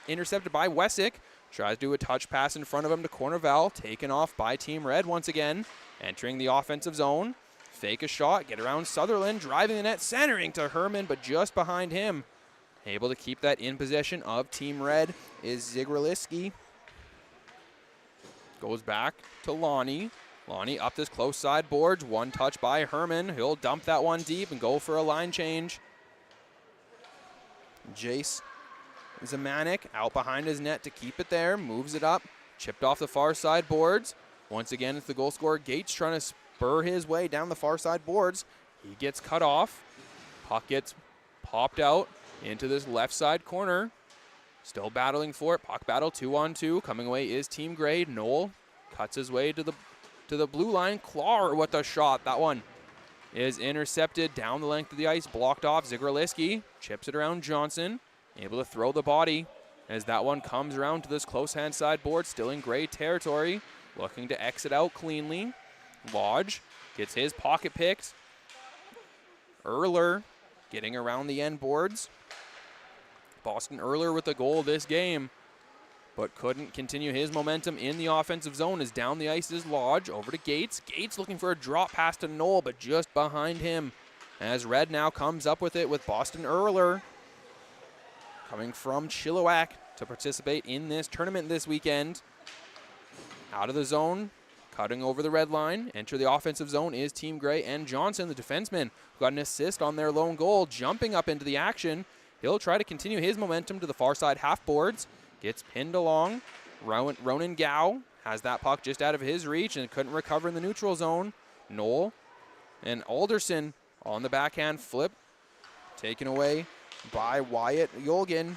intercepted by Wessick. Tries to do a touch pass in front of him to Corneval, taken off by Team Red once again. Entering the offensive zone, fake a shot, get around Sutherland, driving the net, centering to Herman, but just behind him. Able to keep that in possession of Team Red is Zigraliski. Goes back to Lonnie. Lonnie up this close side boards. One touch by Herman. He'll dump that one deep and go for a line change. Jace Zemanek out behind his net to keep it there. Moves it up. Chipped off the far side boards. Once again, it's the goal scorer Gates trying to spur his way down the far side boards. He gets cut off. Puck gets popped out into this left side corner. Still battling for it. Puck battle 2-on-2. Coming away is Team Gray. Knoll cuts his way to the blue line. Clar with the shot. That one is intercepted down the length of the ice. Blocked off. Zigraliski chips it around Johnson. Able to throw the body as that one comes around to this close hand side board. Still in Gray territory. Looking to exit out cleanly. Lodge gets his pocket picked. Erler getting around the end boards. Boston Erler with the goal this game, but couldn't continue his momentum in the offensive zone as down the ice is Lodge. Over to Gates. Gates looking for a drop pass to Knoll, but just behind him as Red now comes up with it with Boston Erler coming from Chilliwack to participate in this tournament this weekend. Out of the zone, cutting over the red line. Enter the offensive zone is Team Gray, and Johnson, the defenseman, who got an assist on their lone goal, jumping up into the action. He'll try to continue his momentum to the far side half boards. Gets pinned along. Ronan Gao has that puck just out of his reach and couldn't recover in the neutral zone. Knoll and Alderson on the backhand flip. Taken away by Wyatt Yolgin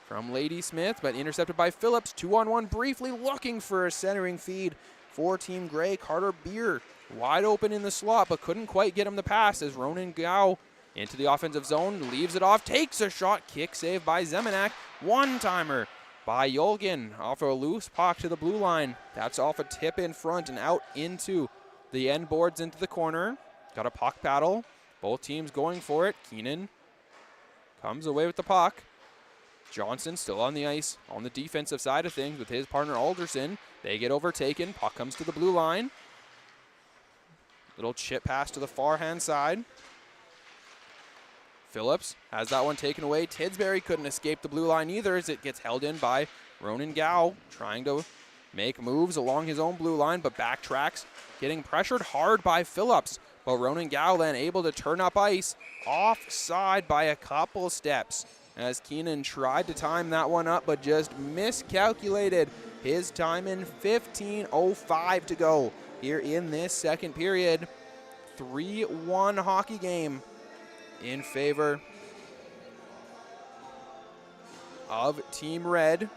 from Lady Smith, but intercepted by Phillips. 2-on-1 briefly looking for a centering feed for Team Gray. Carter Beer wide open in the slot, but couldn't quite get him the pass as Ronan Gao into the offensive zone, leaves it off, takes a shot, kick save by Zemenak. One-timer by Yolgin off a loose puck to the blue line. That's off a tip in front and out into the end boards into the corner. Got a puck battle. Both teams going for it. Keenan comes away with the puck. Johnson still on the ice on the defensive side of things with his partner Alderson. They get overtaken. Puck comes to the blue line. Little chip pass to the far hand side. Phillips has that one taken away. Tidsbury couldn't escape the blue line either as it gets held in by Ronan Gao, trying to make moves along his own blue line, but backtracks, getting pressured hard by Phillips. But Ronan Gao then able to turn up ice, offside by a couple steps as Keenan tried to time that one up, but just miscalculated his time in. 15:05 to go here in this second period. 3-1 hockey game in favor of Team Red.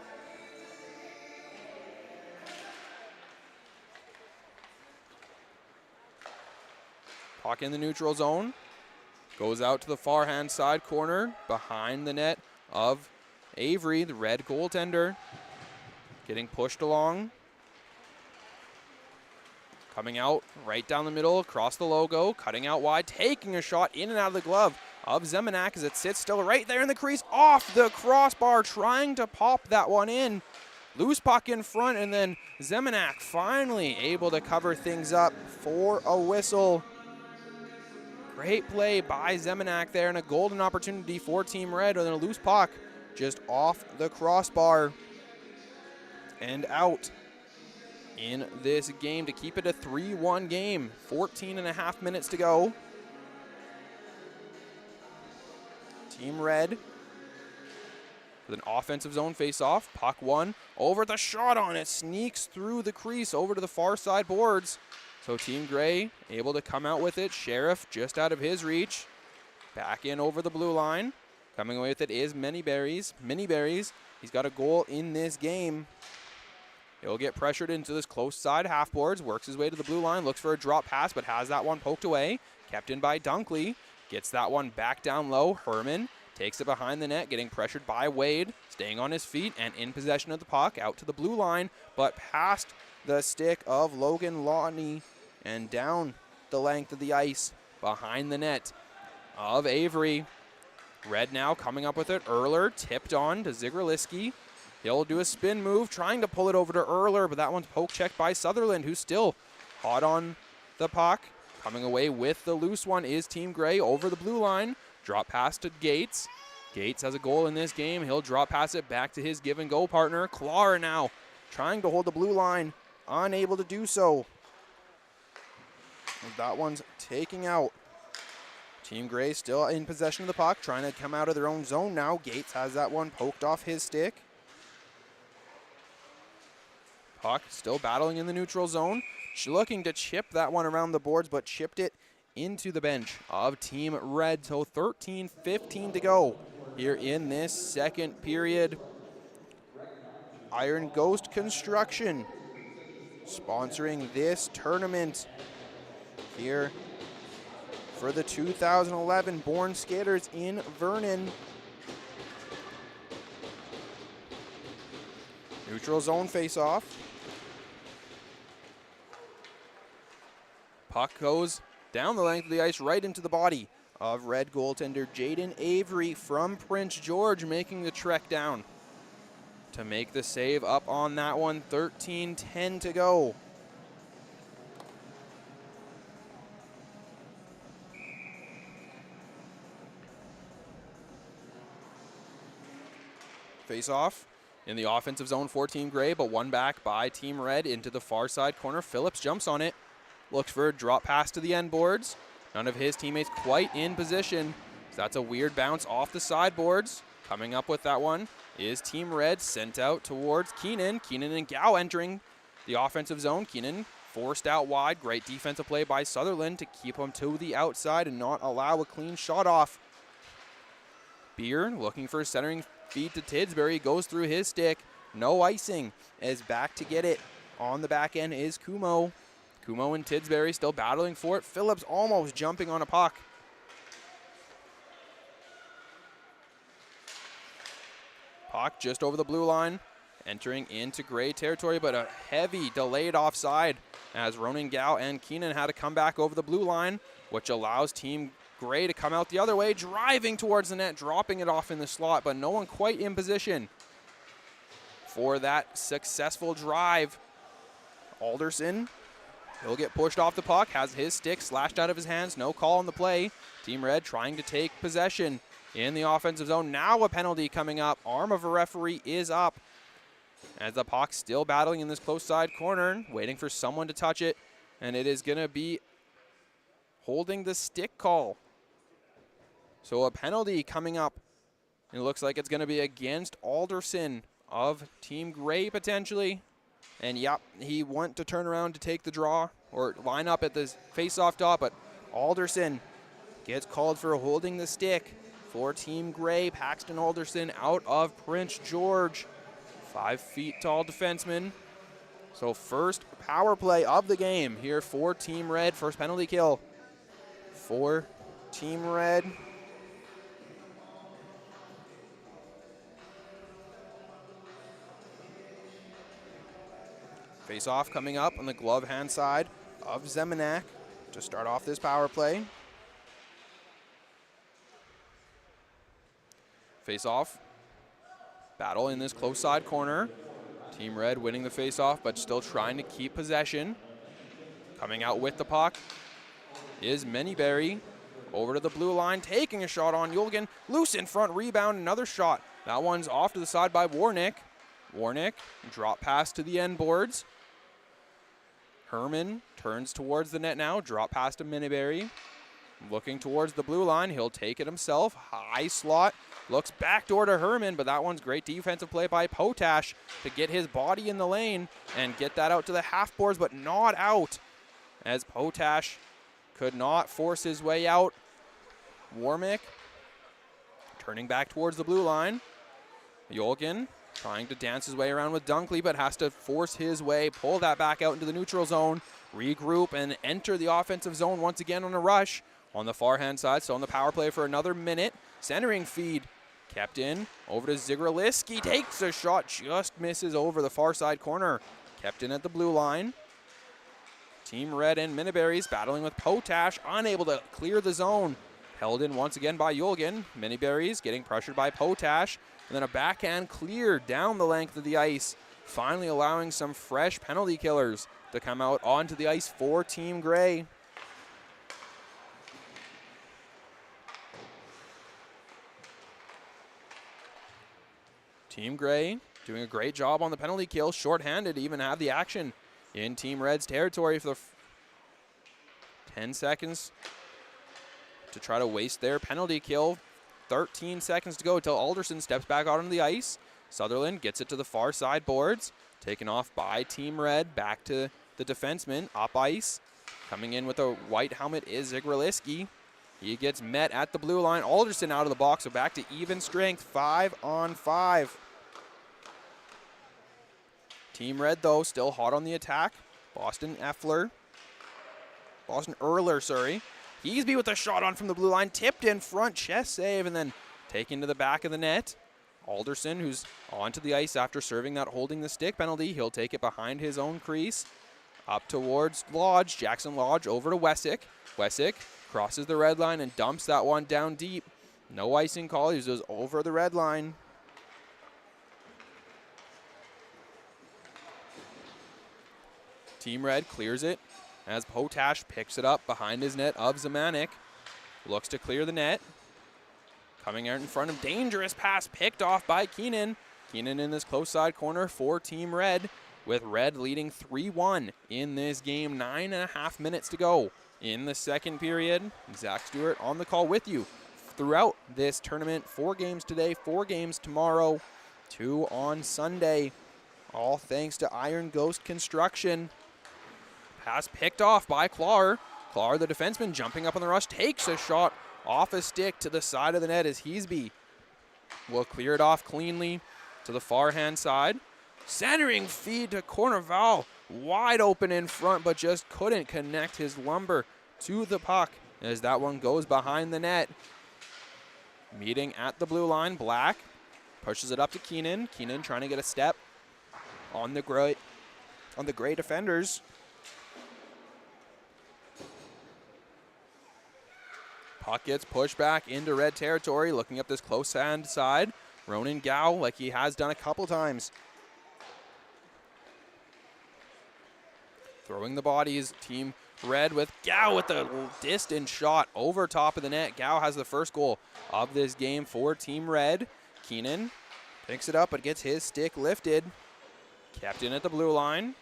Puck in the neutral zone. Goes out to the far hand side corner behind the net of Avery, the Red goaltender. Getting pushed along. Coming out right down the middle, across the logo, cutting out wide, taking a shot in and out of the glove of Zemenak as it sits still right there in the crease, off the crossbar, trying to pop that one in. Loose puck in front, and then Zemenak finally able to cover things up for a whistle. Great play by Zemenak there, and a golden opportunity for Team Red, and then a loose puck just off the crossbar and out in this game to keep it a 3-1 game. 14.5 minutes to go. Team Red with an offensive zone face-off. Puck one over the shot on it. Sneaks through the crease over to the far side boards. So Team Gray able to come out with it. Sheriff just out of his reach. Back in over the blue line. Coming away with it is Mini Berries. He's got a goal in this game. He'll get pressured into this close side half boards, works his way to the blue line, looks for a drop pass, but has that one poked away. Kept in by Dunkley. Gets that one back down low. Herman takes it behind the net, getting pressured by Wade, staying on his feet and in possession of the puck, out to the blue line, but past the stick of Logan Lawney and down the length of the ice behind the net of Avery. Red now coming up with it. Erler tipped on to Zigraliski. He'll do a spin move, trying to pull it over to Erler, but that one's poke checked by Sutherland, who's still hot on the puck. Coming away with the loose one is Team Gray over the blue line. Drop pass to Gates. Gates has a goal in this game. He'll drop pass it back to his give-and-go partner. Clar now trying to hold the blue line, unable to do so. That one's taking out. Team Gray still in possession of the puck, trying to come out of their own zone now. Gates has that one poked off his stick. Puck still battling in the neutral zone. looking to chip that one around the boards, but chipped it into the bench of Team Red. So 13:15 to go here in this second period. Iron Ghost Construction sponsoring this tournament here for the 2011 Born Skaters in Vernon. Neutral zone face-off. Puck goes down the length of the ice right into the body of Red goaltender Jaden Avery from Prince George, making the trek down to make the save up on that one. 13:10 to go. Face-off in the offensive zone for Team Gray, but one back by Team Red into the far side corner. Phillips jumps on it, looks for a drop pass to the end boards. None of his teammates quite in position. So that's a weird bounce off the sideboards. Coming up with that one is Team Red, sent out towards Keenan. Keenan and Gao entering the offensive zone. Keenan forced out wide. Great defensive play by Sutherland to keep him to the outside and not allow a clean shot off. Beer looking for a centering feed to Tidsbury. Goes through his stick. No icing. As back to get it on the back end is Kumo. Kumo and Tidsbury still battling for it. Phillips almost jumping on a puck. Puck just over the blue line, entering into Gray territory, but a heavy delayed offside as Ronan Gao and Keenan had to come back over the blue line, which allows Team Gray to come out the other way, driving towards the net, dropping it off in the slot, but no one quite in position for that successful drive. Alderson, he'll get pushed off the puck, has his stick slashed out of his hands, no call on the play. Team Red trying to take possession in the offensive zone. Now a penalty coming up. Arm of a referee is up as the puck still battling in this close side corner, waiting for someone to touch it, and it is going to be holding the stick call. So a penalty coming up. It looks like it's going to be against Alderson of Team Gray potentially. And yep, he went to turn around to take the draw or line up at the face-off dot, but Alderson gets called for holding the stick for Team Gray. Paxton Alderson out of Prince George. 5 feet tall defenseman. So first power play of the game here for Team Red. First penalty kill for Team Red. Face-off coming up on the glove hand side of Zemanak to start off this power play. Face-off. Battle in this close side corner. Team Red winning the face-off, but still trying to keep possession. Coming out with the puck is Manyberry. Over to the blue line, taking a shot on Yulgin. Loose in front, rebound, another shot. That one's off to the side by Warnick. Warnick, drop pass to the end boards. Herman turns towards the net now, drop pass to Manyberry. Looking towards the blue line, he'll take it himself. High slot, looks backdoor to Herman, but that one's great defensive play by Potash to get his body in the lane and get that out to the half boards, but not out, as Potash could not force his way out. Warmick turning back towards the blue line. Yolkin trying to dance his way around with Dunkley, but has to force his way, pull that back out into the neutral zone, regroup, and enter the offensive zone once again on a rush. On the far hand side, still on the power play for another minute. Centering feed kept in, over to Zigraliski, takes a shot, just misses over the far side corner. Kept in at the blue line. Team Red and Manyberry's battling with Potash, unable to clear the zone. Held in once again by Yulgin. Manyberry's getting pressured by Potash, and then a backhand clear down the length of the ice, finally allowing some fresh penalty killers to come out onto the ice for Team Gray. Team Gray doing a great job on the penalty kill, shorthanded to even have the action in Team Red's territory for the 10 seconds to try to waste their penalty kill. 13 seconds to go until Alderson steps back out onto the ice. Sutherland gets it to the far side boards, taken off by Team Red, back to the defenseman, up ice. Coming in with a white helmet is Zigraliski. He gets met at the blue line. Alderson out of the box, so back to even strength, 5-on-5. Team Red, though, still hot on the attack. Boston Erler, sorry. Heasby with a shot on from the blue line, tipped in front, chest save, and then taken to the back of the net. Alderson, who's onto the ice after serving that holding the stick penalty, he'll take it behind his own crease. Up towards Lodge, Jackson Lodge over to Wessick. Wessick crosses the red line and dumps that one down deep. No icing call, he goes over the red line. Team Red clears it as Potash picks it up behind his net of Zemanek. Looks to clear the net. Coming out in front of, dangerous pass picked off by Keenan. Keenan in this close side corner for Team Red, with Red leading 3-1 in this game. 9.5 minutes to go in the second period. Zach Stewart on the call with you throughout this tournament. 4 games today, 4 games tomorrow, 2 on Sunday. All thanks to Iron Ghost Construction. Pass picked off by Clar. Clar, the defenseman, jumping up on the rush, takes a shot off a stick to the side of the net as Heasby will clear it off cleanly to the far hand side. Centering feed to Cornerval, wide open in front, but just couldn't connect his lumber to the puck as that one goes behind the net. Meeting at the blue line, Black pushes it up to Keenan. Keenan trying to get a step on the gray defenders. Puck gets pushed back into Red territory, looking up this close hand side. Ronan Gow, like he has done a couple times. Throwing the bodies, Team Red with Gow with the distant shot over top of the net. Gow has the first goal of this game for Team Red. Keenan picks it up but gets his stick lifted. Kept in at the blue line.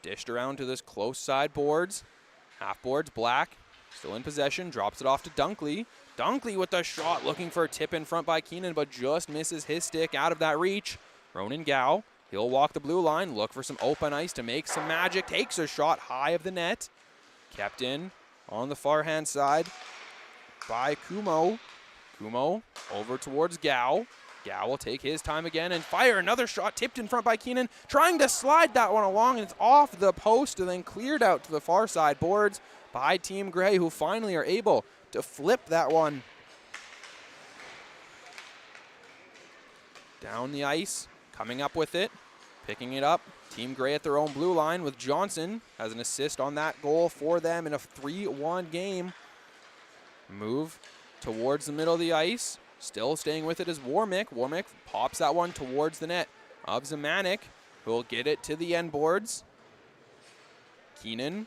Dished around to this close side boards. Half boards, Black. Still in possession, drops it off to Dunkley. Dunkley with the shot, looking for a tip in front by Keenan, but just misses his stick out of that reach. Ronan Gow, he'll walk the blue line, look for some open ice to make some magic. Takes a shot high of the net. Kept in on the far hand side by Kumo. Kumo over towards Gow. Gow will take his time again and fire another shot, tipped in front by Keenan, trying to slide that one along, and it's off the post and then cleared out to the far side boards by Team Gray, who finally are able to flip that one down the ice. Coming up with it, picking it up. Team Gray at their own blue line with Johnson has an assist on that goal for them in a 3-1 game. Move towards the middle of the ice. Still staying with it is Warmick. Warmick pops that one towards the net of Zemanek, who will get it to the end boards. Keenan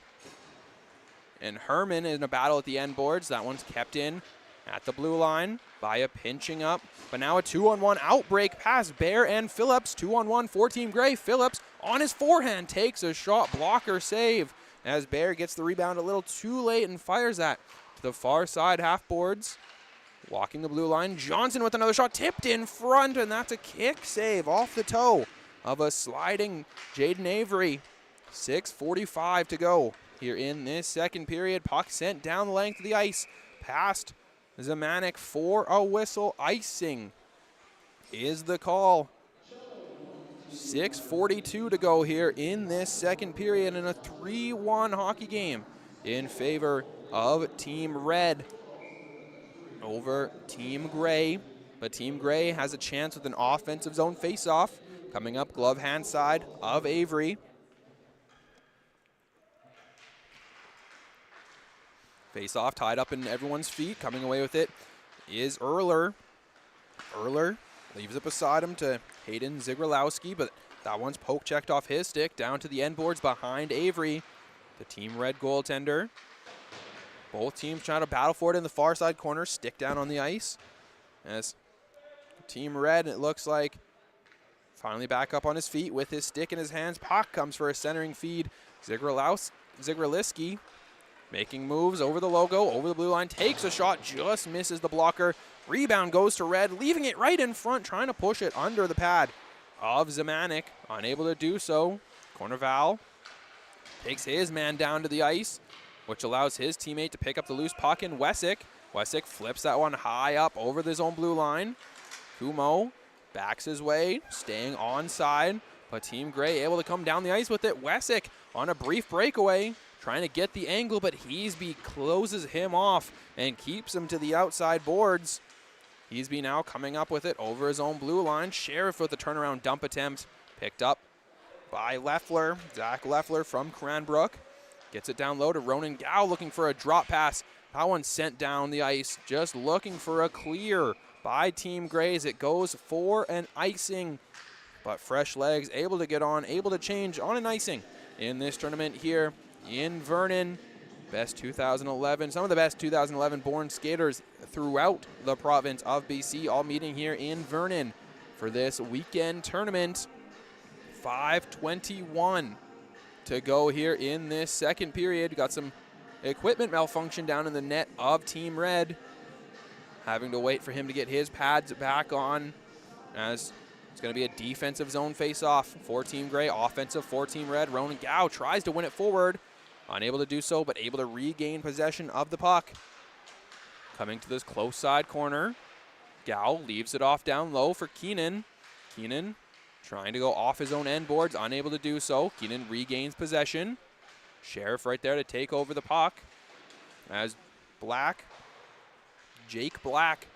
and Herman in a battle at the end boards. That one's kept in at the blue line by a pinching up. But now a 2-on-1 outbreak pass. Bear and Phillips, 2-on-1 for Team Gray. Phillips on his forehand takes a shot, blocker save as Bear gets the rebound a little too late and fires that to the far side half boards. Walking the blue line, Johnson with another shot, tipped in front, and that's a kick save off the toe of a sliding Jaden Avery. 6:45 to go here in this second period. Puck sent down the length of the ice, past Zemanek for a whistle. Icing is the call. 6:42 to go here in this second period in a 3-1 hockey game in favor of Team Red over Team Gray. But Team Gray has a chance with an offensive zone faceoff. Coming up, glove hand side of Avery. Face-off tied up in everyone's feet. Coming away with it is Erler. Erler leaves it beside him to Hayden Zigralowski, but that one's poke checked off his stick down to the end boards behind Avery, the Team Red goaltender. Both teams trying to battle for it in the far side corner. Stick down on the ice. As Team Red, it looks like, finally back up on his feet with his stick in his hands. Puck comes for a centering feed. Zigraliski making moves over the logo, over the blue line, takes a shot, just misses the blocker. Rebound goes to Red, leaving it right in front, trying to push it under the pad of Zemanek. Unable to do so. Cornerval takes his man down to the ice, which allows his teammate to pick up the loose puck in Wessick. Wessick flips that one high up over the zone blue line. Kumo backs his way, staying onside, but Team Gray able to come down the ice with it. Wessick on a brief breakaway, trying to get the angle, but Heasby closes him off and keeps him to the outside boards. Heasby now coming up with it over his own blue line. Sheriff with a turnaround dump attempt, picked up by Leffler. Zach Leffler from Cranbrook gets it down low to Ronan Gow, looking for a drop pass. That one sent down the ice, just looking for a clear by Team Gray as it goes for an icing. But Fresh Legs able to get on, able to change on an icing in this tournament here in Vernon. Best 2011, some of the best 2011 born skaters throughout the province of BC, all meeting here in Vernon for this weekend tournament. 5:21 to go here in this second period. Got some equipment malfunction down in the net of Team Red. Having to wait for him to get his pads back on, as it's going to be a defensive zone face-off for Team Gray, offensive for Team Red. Ronan Gow tries to win it forward. Unable to do so, but able to regain possession of the puck. Coming to this close side corner. Gow leaves it off down low for Keenan. Keenan trying to go off his own end boards, unable to do so. Keenan regains possession. Sheriff right there to take over the puck. As Jake Black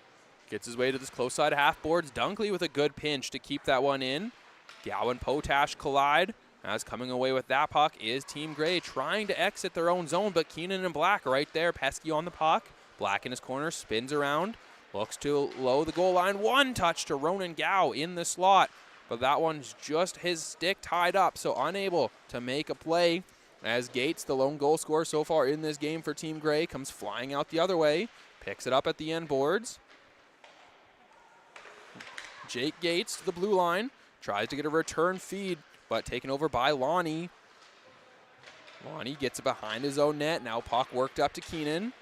gets his way to this close side half boards. Dunkley with a good pinch to keep that one in. Gow and Potash collide. As coming away with that puck is Team Gray, trying to exit their own zone, but Keenan and Black right there, pesky on the puck. Black in his corner, spins around, looks to low the goal line. One touch to Ronan Gow in the slot, but that one's just his stick tied up, so unable to make a play. As Gates, the lone goal scorer so far in this game for Team Gray, comes flying out the other way, picks it up at the end boards. Jake Gates to the blue line, tries to get a return feed, but taken over by Lonnie. Lonnie gets it behind his own net. Now puck worked up to Keenan.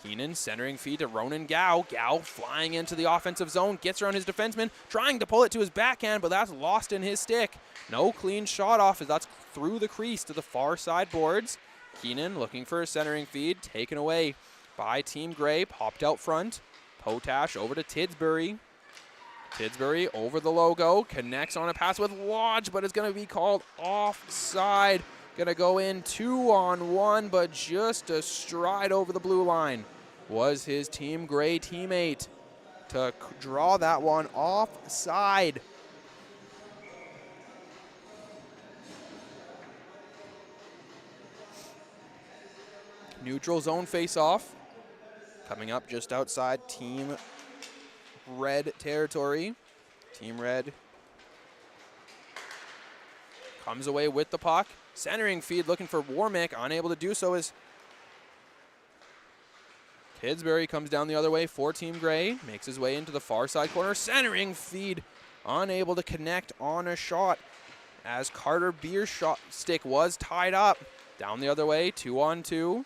Keenan centering feed to Ronan Gow. Gow flying into the offensive zone, gets around his defenseman, trying to pull it to his backhand, but that's lost in his stick. No clean shot off as that's through the crease to the far side boards. Keenan looking for a centering feed, taken away by Team Gray, popped out front. Potash over to Tidsbury. Tidsbury over the logo, connects on a pass with Lodge, but it's going to be called offside. Going to go in 2-on-1, but just a stride over the blue line was his Team Gray teammate to draw that one offside. Neutral zone face-off. Coming up just outside Team Red territory. Team Red comes away with the puck. Centering feed looking for Warmick. Unable to do so as Tidsbury comes down the other way for Team Gray. Makes his way into the far side corner. Centering feed. Unable to connect on a shot as Carter Beer's shot stick was tied up. Down the other way, 2-on-2.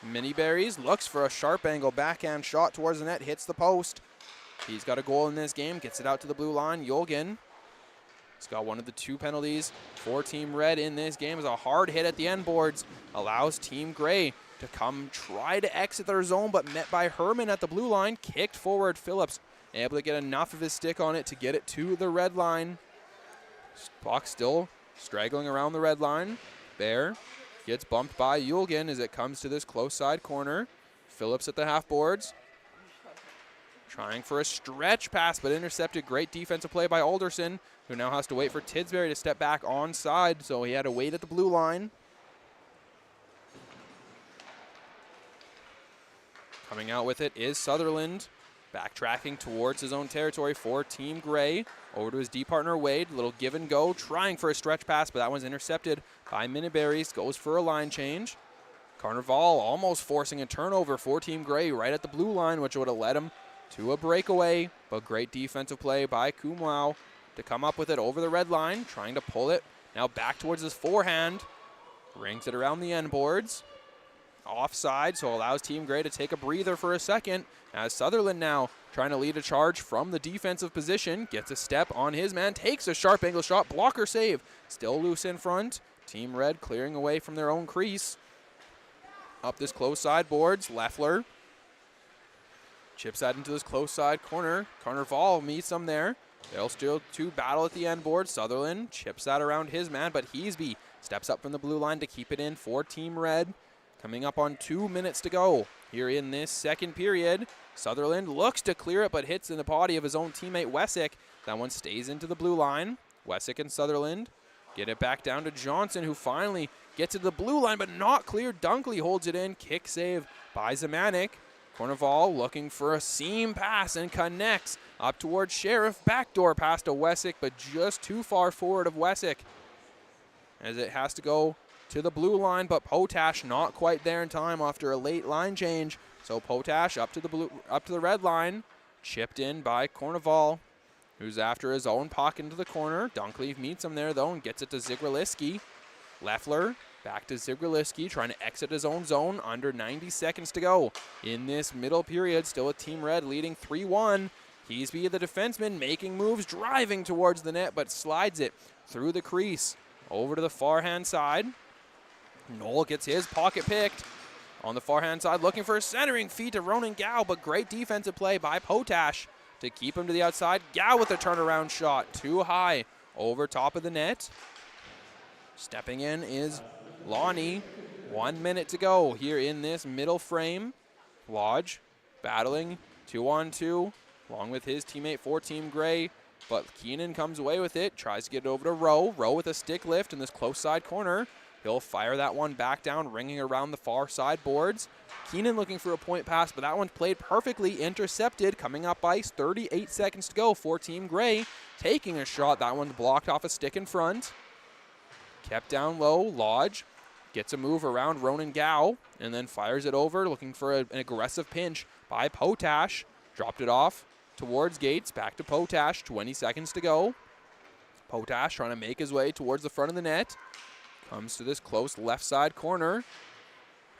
Miniberries looks for a sharp angle backhand shot towards the net. Hits the post. He's got a goal in this game, gets it out to the blue line. Yolgan, he's got one of the two penalties for Team Red in this game. Is a hard hit at the end boards. Allows Team Gray to come try to exit their zone, but met by Herman at the blue line. Kicked forward, Phillips able to get enough of his stick on it to get it to the red line. Puck still straggling around the red line. Bear gets bumped by Yulgan as it comes to this close side corner. Phillips at the half boards. Trying for a stretch pass, but intercepted. Great defensive play by Alderson, who now has to wait for Tidsbury to step back onside, so he had to wait at the blue line. Coming out with it is Sutherland, backtracking towards his own territory for Team Gray. Over to his D partner, Wade. Little give and go, trying for a stretch pass, but that one's intercepted by Miniberries. Goes for a line change. Carnival almost forcing a turnover for Team Gray right at the blue line, which would have led him to a breakaway, but great defensive play by Kumlau to come up with it over the red line, trying to pull it. Now back towards his forehand. Rings it around the end boards. Offside, so allows Team Gray to take a breather for a second, as Sutherland now trying to lead a charge from the defensive position. Gets a step on his man, takes a sharp angle shot, blocker save. Still loose in front. Team Red clearing away from their own crease. Up this close side boards, Leffler chips that into this close side corner. Carnival meets them there. They'll still to battle at the end board. Sutherland chips that around his man, but Heasby steps up from the blue line to keep it in for Team Red. Coming up on 2 minutes to go here in this second period. Sutherland looks to clear it, but hits in the body of his own teammate Wessick. That one stays into the blue line. Wessick and Sutherland get it back down to Johnson, who finally gets to the blue line, but not cleared. Dunkley holds it in. Kick save by Zemanek. Corneval looking for a seam pass and connects up towards Sheriff. Backdoor pass to Wessick, but just too far forward of Wessick as it has to go to the blue line, but Potash not quite there in time after a late line change. So Potash up to the red line, chipped in by Corneval, who's after his own puck into the corner. Dunkley meets him there though and gets it to Zigraliski. Leffler back to Zigraliski, trying to exit his own zone. Under 90 seconds to go in this middle period. Still a Team Red leading 3-1. Heasby, the defenseman, making moves, driving towards the net, but slides it through the crease over to the far hand side. Knoll gets his pocket picked on the far hand side, looking for a centering feed to Ronan Gow, but great defensive play by Potash to keep him to the outside. Gow with a turnaround shot, too high over top of the net. Stepping in is Lonnie. 1 minute to go here in this middle frame. Lodge battling 2-on-2 along with his teammate for Team Gray, but Keenan comes away with it, tries to get it over to Rowe. Rowe with a stick lift in this close side corner. He'll fire that one back down, ringing around the far side boards. Keenan looking for a point pass, but that one's played perfectly, intercepted. Coming up ice, 38 seconds to go for Team Gray. Taking a shot, that one's blocked off a stick in front. Kept down low, Lodge gets a move around Ronan Gow and then fires it over, looking for an aggressive pinch by Potash. Dropped it off towards Gates, back to Potash, 20 seconds to go. Potash trying to make his way towards the front of the net. Comes to this close left side corner.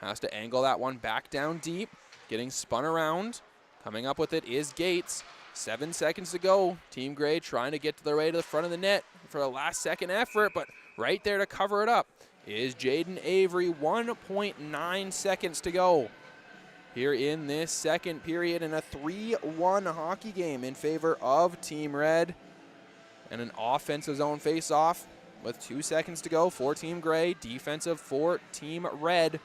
Has to angle that one back down deep. Getting spun around. Coming up with it is Gates. 7 seconds to go. Team Gray trying to get their way to the front of the net for a last second effort, but right there to cover it up is Jaden Avery. 1.9 seconds to go here in this second period in a 3-1 hockey game in favor of Team Red. And an offensive zone face-off with 2 seconds to go for Team Gray. Defensive for Team Red.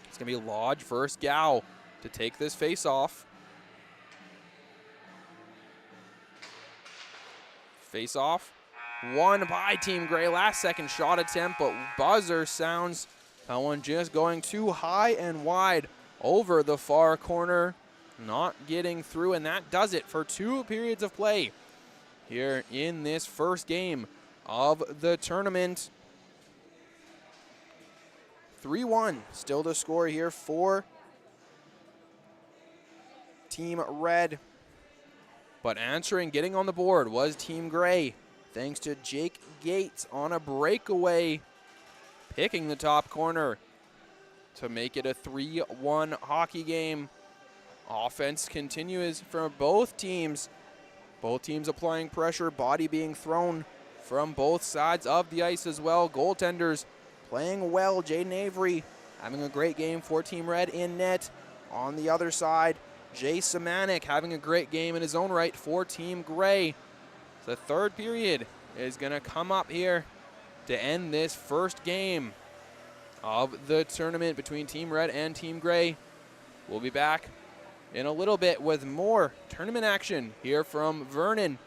It's going to be Lodge versus Gow to take this face-off. Face-off won by Team Gray. Last second shot attempt, but buzzer sounds. That one just going too high and wide over the far corner. Not getting through, and that does it for 2 periods of play here in this first game of the tournament. 3-1 still to score here for Team Red. But answering, getting on the board was Team Gray, thanks to Jake Gates on a breakaway, picking the top corner to make it a 3-1 hockey game. Offense continues for both teams. Both teams applying pressure, body being thrown from both sides of the ice as well. Goaltenders playing well. Jaden Avery having a great game for Team Red in net. On the other side, Jay Semanek having a great game in his own right for Team Gray. The third period is going to come up here to end this first game of the tournament between Team Red and Team Gray. We'll be back in a little bit with more tournament action here from Vernon,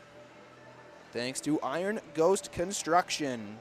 thanks to Iron Ghost Construction.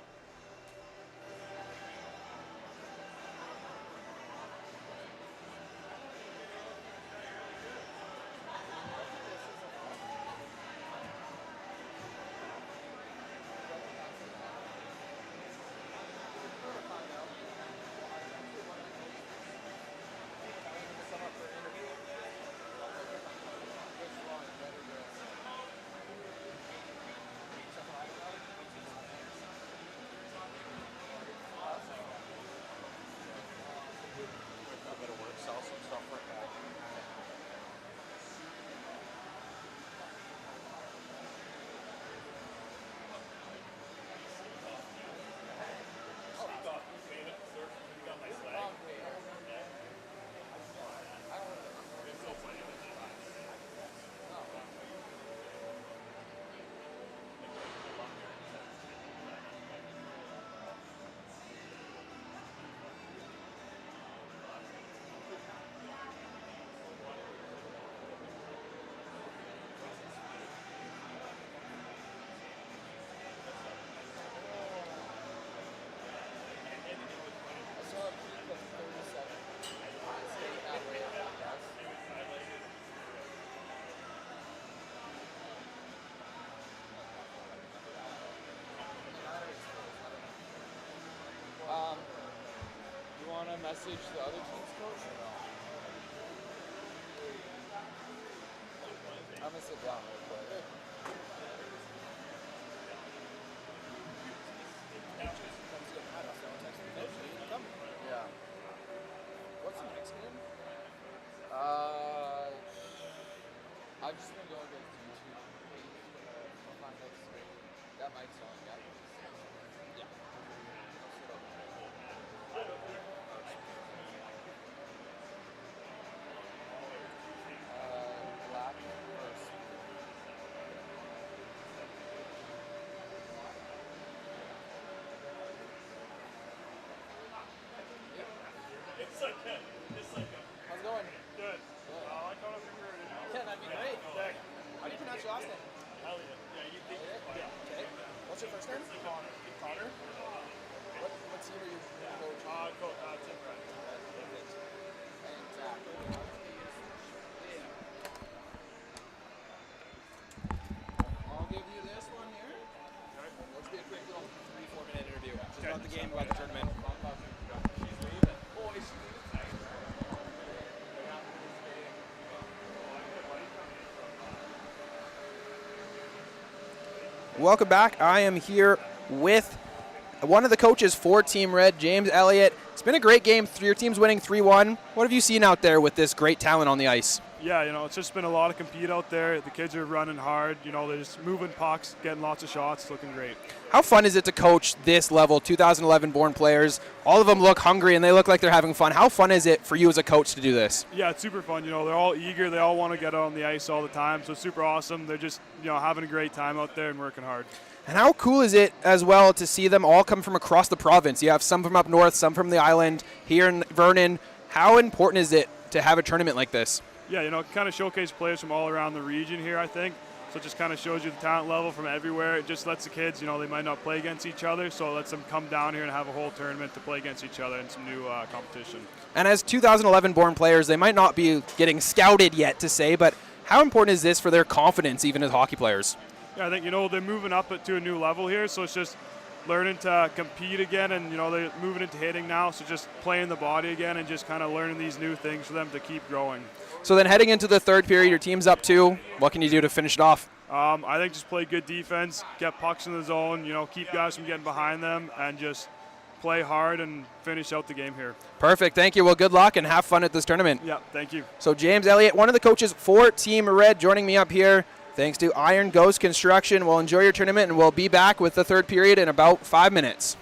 to message the other team's coach or no? I'm going to sit down real quick. Yeah. What's the next game? I've just been going to YouTube. That might sound good. Yeah. Black first. How's it going? Good. I caught up with her. Yeah, that'd be great. How do you pronounce your last name? Elliot. Yeah, you think Okay. What's your first name? Connor. Connor? What team are you coaching? Tim Brett. And Zach. I'll give you this one here. Let's do a quick little 3-4 minute interview. Just about the game, about the tournament. She's leaving. Oh, is she leaving? Welcome back. I am here with one of the coaches for Team Red, James Elliott. It's been a great game. Your team's winning 3-1. What have you seen out there with this great talent on the ice? Yeah, it's just been a lot of compete out there. The kids are running hard. They're just moving pucks, getting lots of shots, looking great. How fun is it to coach this level, 2011 born players? All of them look hungry and they look like they're having fun. How fun is it for you as a coach to do this? Yeah, it's super fun. They're all eager. They all want to get out on the ice all the time. So it's super awesome. They're just, having a great time out there and working hard. And how cool is it as well to see them all come from across the province? You have some from up north, some from the island, here in Vernon. How important is it to have a tournament like this? Yeah, kind of showcase players from all around the region here, I think. So it just kind of shows you the talent level from everywhere. It just lets the kids, they might not play against each other, so it lets them come down here and have a whole tournament to play against each other in some new competition. And as 2011 born players, they might not be getting scouted yet to say, but how important is this for their confidence even as hockey players? Yeah, I think, they're moving up to a new level here, so it's just learning to compete again, and, they're moving into hitting now, so just playing the body again and just kind of learning these new things for them to keep growing. So then heading into the third period, your team's up 2. What can you do to finish it off? I think just play good defense, get pucks in the zone, keep guys from getting behind them, and just play hard and finish out the game here. Perfect. Thank you. Well, good luck and have fun at this tournament. Yeah, thank you. So James Elliott, one of the coaches for Team Red, joining me up here. Thanks to Iron Ghost Construction. We'll enjoy your tournament, and we'll be back with the third period in about 5 minutes.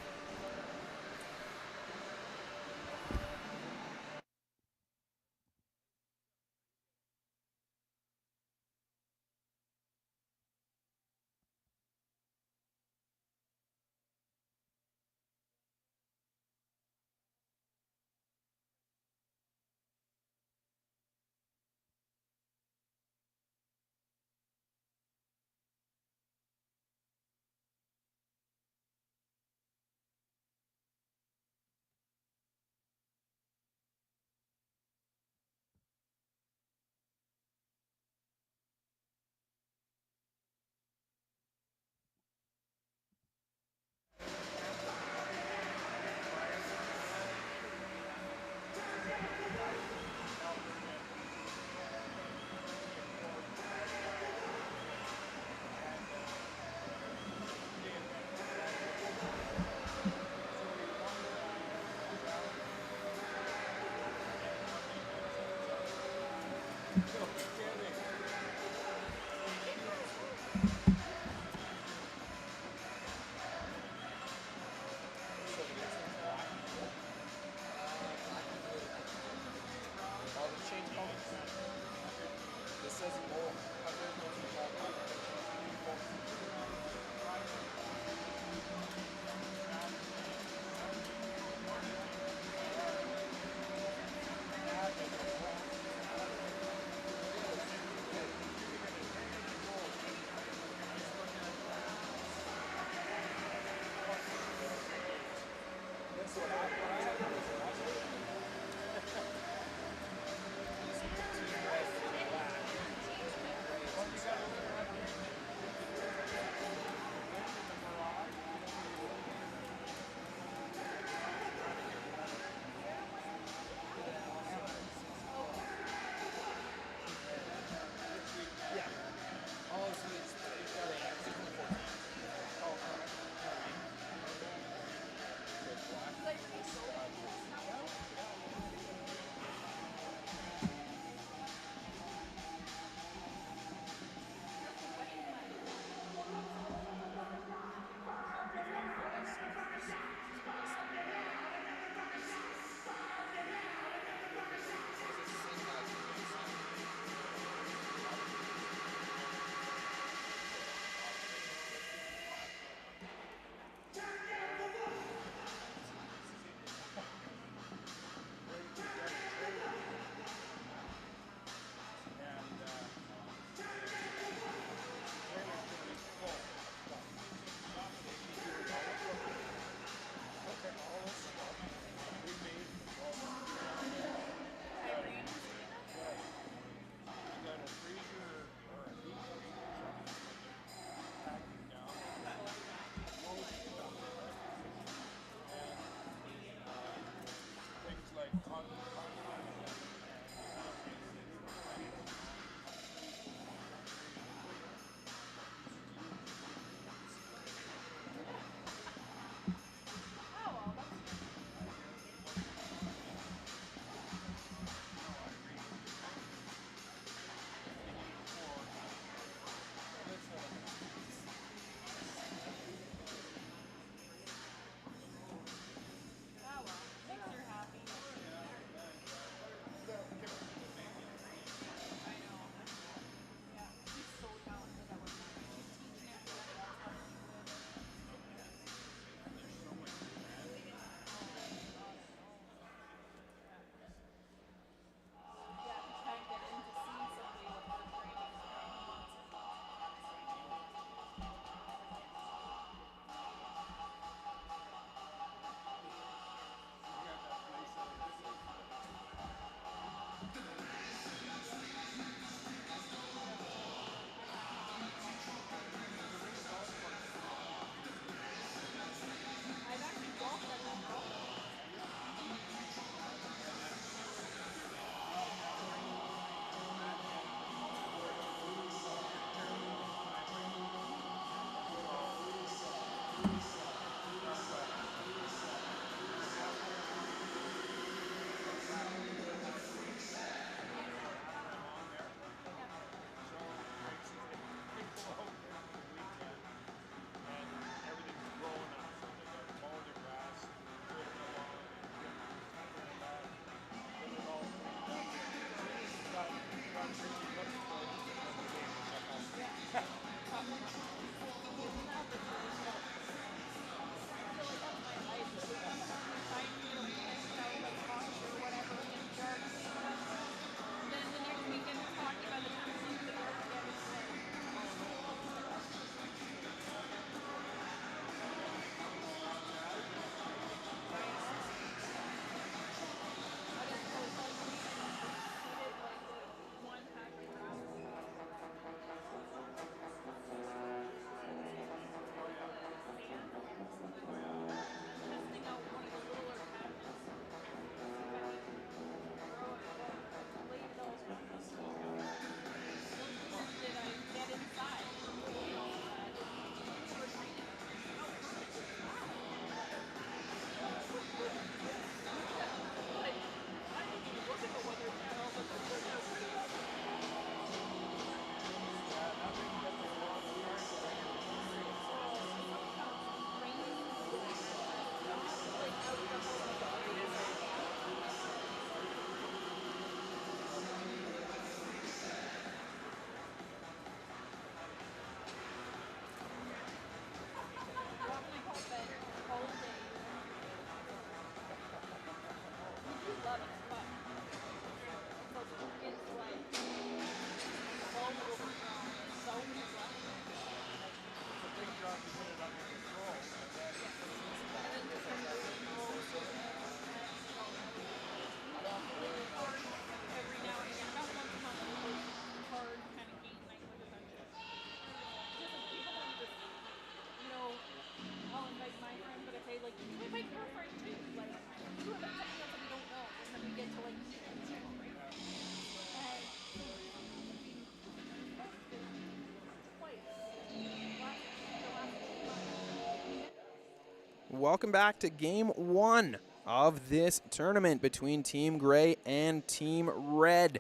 Welcome back to game 1 of this tournament between Team Gray and Team Red.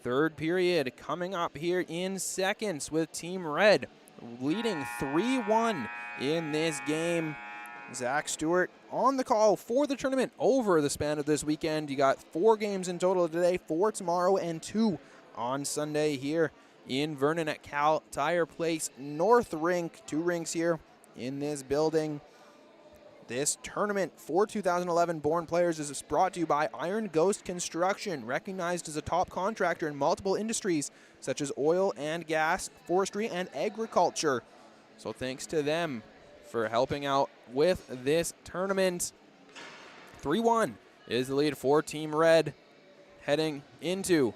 Third period coming up here in seconds with Team Red leading 3-1 in this game. Zach Stewart on the call for the tournament over the span of this weekend. You got 4 games in total today, 4 tomorrow and 2 on Sunday here in Vernon at Cal Tire Place North Rink. 2 rinks here in this building. This tournament for 2011 born players is brought to you by Iron Ghost Construction, recognized as a top contractor in multiple industries such as oil and gas, forestry, and agriculture. So thanks to them for helping out with this tournament. 3-1 is the lead for Team Red heading into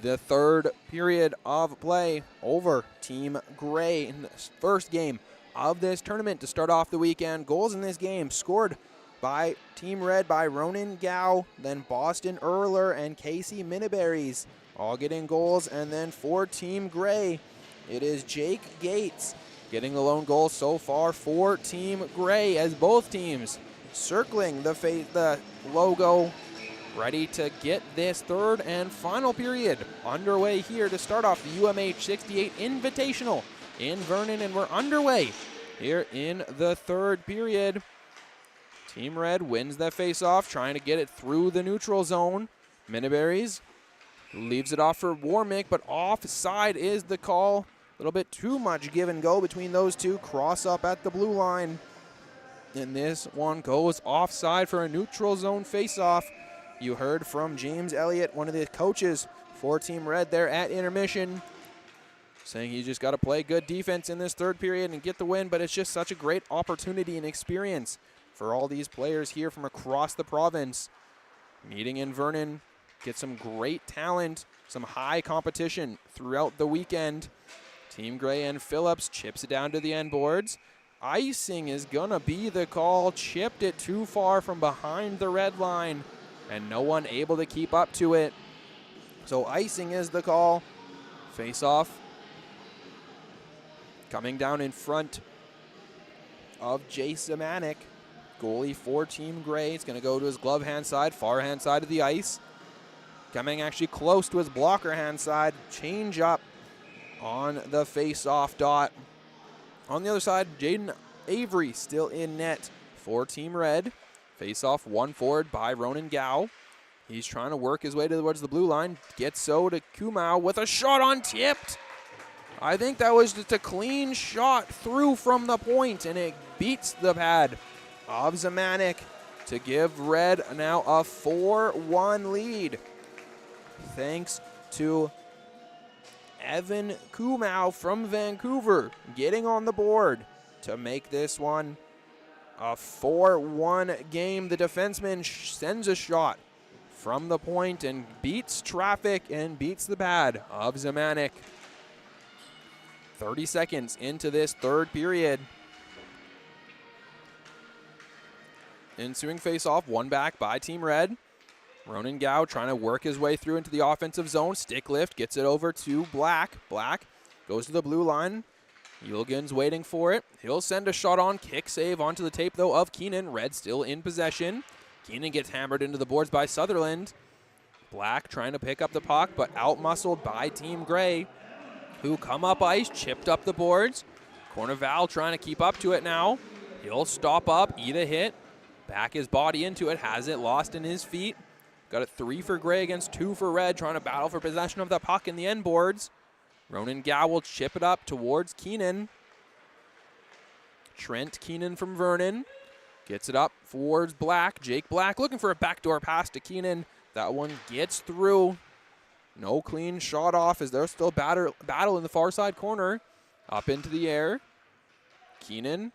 the third period of play over Team Gray in the first game of this tournament to start off the weekend. Goals in this game scored by Team Red by Ronan Gao, then Boston Erler and Casey Miniberries all getting goals. And then for Team Gray, it is Jake Gates getting the lone goal so far for Team Gray, as both teams circling the logo, ready to get this third and final period underway here to start off the UMH-68 Invitational in Vernon, and we're underway here in the third period. Team Red wins that face-off, trying to get it through the neutral zone. Miniberries leaves it off for Warmick, but offside is the call. A little bit too much give and go between those two. Cross up at the blue line, and this one goes offside for a neutral zone face-off. You heard from James Elliott, one of the coaches for Team Red there at intermission, saying you just got to play good defense in this third period and get the win, but it's just such a great opportunity and experience for all these players here from across the province. Meeting in Vernon, get some great talent, some high competition throughout the weekend. Team Gray and Phillips chips it down to the end boards. Icing is gonna be the call. Chipped it too far from behind the red line, and no one able to keep up to it. So icing is the call. Face off coming down in front of Jay Samanik. Goalie for Team Gray. It's going to go to his glove hand side, far hand side of the ice. Coming actually close to his blocker hand side. Change up on the face-off dot. On the other side, Jaden Avery still in net for Team Red. Face-off one forward by Ronan Gao. He's trying to work his way towards the blue line. Gets so to Kumau with a shot on tipped. I think that was just a clean shot through from the point, and it beats the pad of Zamanek to give Red now a 4-1 lead. Thanks to Evan Kumau from Vancouver getting on the board to make this one a 4-1 game. The defenseman sends a shot from the point and beats traffic and beats the pad of Zamanek. 30 seconds into this third period. Ensuing face-off, one back by Team Red. Ronan Gao trying to work his way through into the offensive zone. Stick lift, gets it over to Black. Black goes to the blue line. Yulgen's waiting for it. He'll send a shot on, kick save onto the tape, though, of Keenan. Red still in possession. Keenan gets hammered into the boards by Sutherland. Black trying to pick up the puck, but out-muscled by Team Gray, who come up ice, chipped up the boards. Corneval trying to keep up to it now. He'll stop up, eat a hit, back his body into it, has it lost in his feet. Got it 3 for Gray against 2 for Red, trying to battle for possession of the puck in the end boards. Ronan Gao will chip it up towards Keenan. Trent Keenan from Vernon gets it up towards Black. Jake Black looking for a backdoor pass to Keenan. That one gets through. No clean shot off as there's still battle in the far side corner. Up into the air. Keenan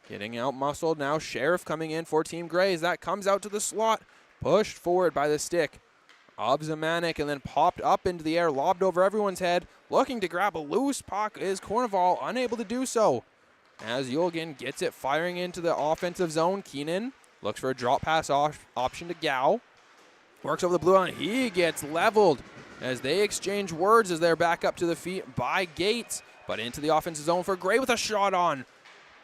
getting out muscled now. Sheriff coming in for Team Gray as that comes out to the slot. Pushed forward by the stick of Zamanek and then popped up into the air. Lobbed over everyone's head. Looking to grab a loose puck is Corneval, unable to do so. As Yulgen gets it firing into the offensive zone. Keenan looks for a drop pass option to Gao. Works over the blue line. He gets leveled as they exchange words as they're back up to the feet by Gates. But into the offensive zone for Gray with a shot on.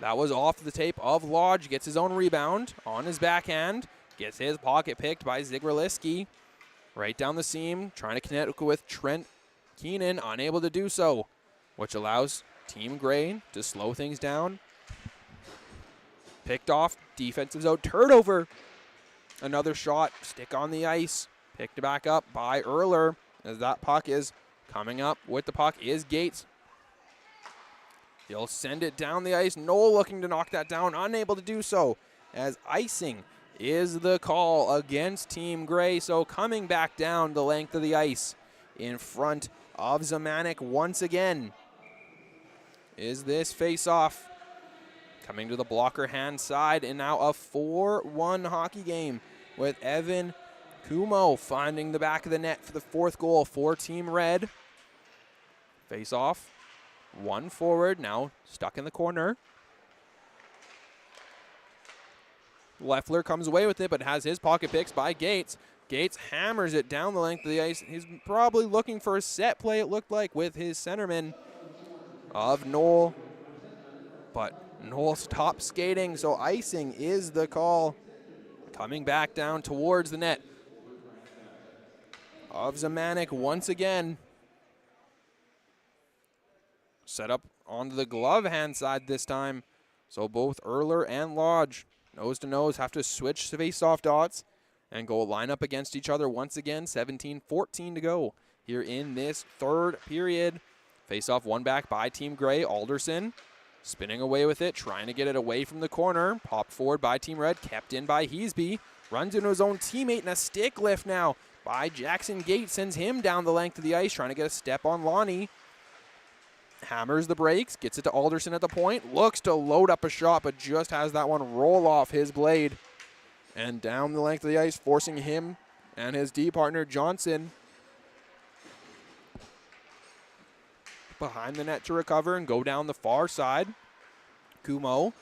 That was off the tape of Lodge. Gets his own rebound on his backhand. Gets his pocket picked by Zigraliski. Right down the seam, trying to connect with Trent Keenan, unable to do so, which allows Team Gray to slow things down. Picked off, defensive zone, turnover. Another shot, stick on the ice. Picked back up by Erler as that puck is coming up with the puck is Gates. He'll send it down the ice. Noel looking to knock that down, unable to do so as icing is the call against Team Gray. So coming back down the length of the ice in front of Zamanek once again is this face-off. Coming to the blocker hand side, and now a 4-1 hockey game with Evan Kumo finding the back of the net for the fourth goal for Team Red. Face-off, one forward, now stuck in the corner. Leffler comes away with it, but has his pocket picks by Gates. Gates hammers it down the length of the ice. He's probably looking for a set play, it looked like, with his centerman of Noel. But Noel stops skating, so icing is the call. Coming back down towards the net of Zamanek once again. Set up onto the glove hand side this time. So both Erler and Lodge, nose to nose, have to switch face-off dots and go line up against each other once again. 17-14 to go here in this third period. Face-off one back by Team Gray. Alderson spinning away with it, trying to get it away from the corner. Popped forward by Team Red, kept in by Heasby. Runs into his own teammate, and a stick lift now by Jackson Gates sends him down the length of the ice, trying to get a step on Lonnie. Hammers the brakes, gets it to Alderson at the point, looks to load up a shot, but just has that one roll off his blade. And down the length of the ice, forcing him and his D partner Johnson behind the net to recover and go down the far side. Kumo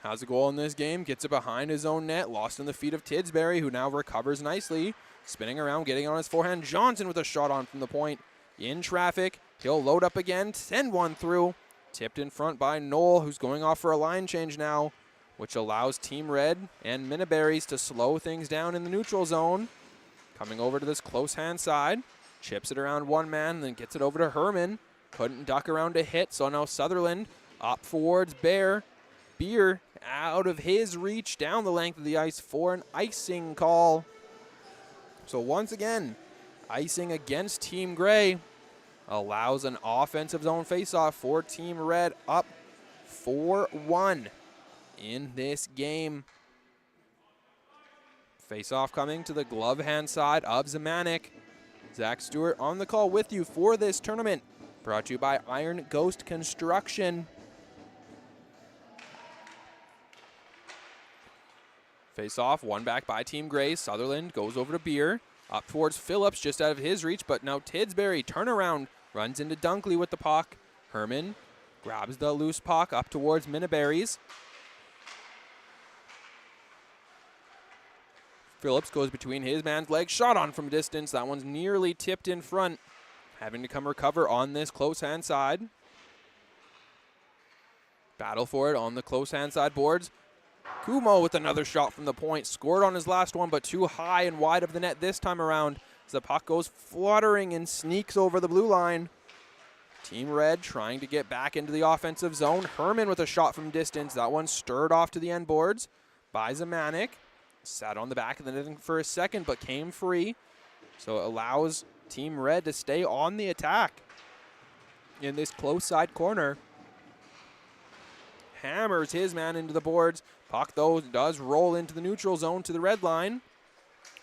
has a goal in this game, gets it behind his own net, lost in the feet of Tidsbury, who now recovers nicely. Spinning around, getting on his forehand. Johnson with a shot on from the point. In traffic, he'll load up again, send one through. Tipped in front by Noel, who's going off for a line change now, which allows Team Red and Minaberries to slow things down in the neutral zone. Coming over to this close hand side, chips it around one man, then gets it over to Herman. Couldn't duck around a hit, so now Sutherland up towards Beer out of his reach, down the length of the ice for an icing call. So once again, icing against Team Gray allows an offensive zone faceoff for Team Red, up 4-1 in this game. Faceoff coming to the glove hand side of Zamanek. Zach Stewart on the call with you for this tournament. Brought to you by Iron Ghost Construction. Face-off, one back by Team Gray. Sutherland goes over to Beer. Up towards Phillips, just out of his reach, but now Tidsbury, turnaround, runs into Dunkley with the puck. Herman grabs the loose puck up towards Minaberries. Phillips goes between his man's legs, shot on from distance. That one's nearly tipped in front. Having to come recover on this close hand side. Battle for it on the close hand side boards. Kumo with another shot from the point. Scored on his last one, but too high and wide of the net this time around as the puck goes fluttering and sneaks over the blue line. Team Red trying to get back into the offensive zone. Herman with a shot from distance. That one stirred off to the end boards by Zamanek. Sat on the back of the net for a second, but came free. So it allows Team Red to stay on the attack in this close side corner. Hammers his man into the boards. Puck, though, does roll into the neutral zone to the red line.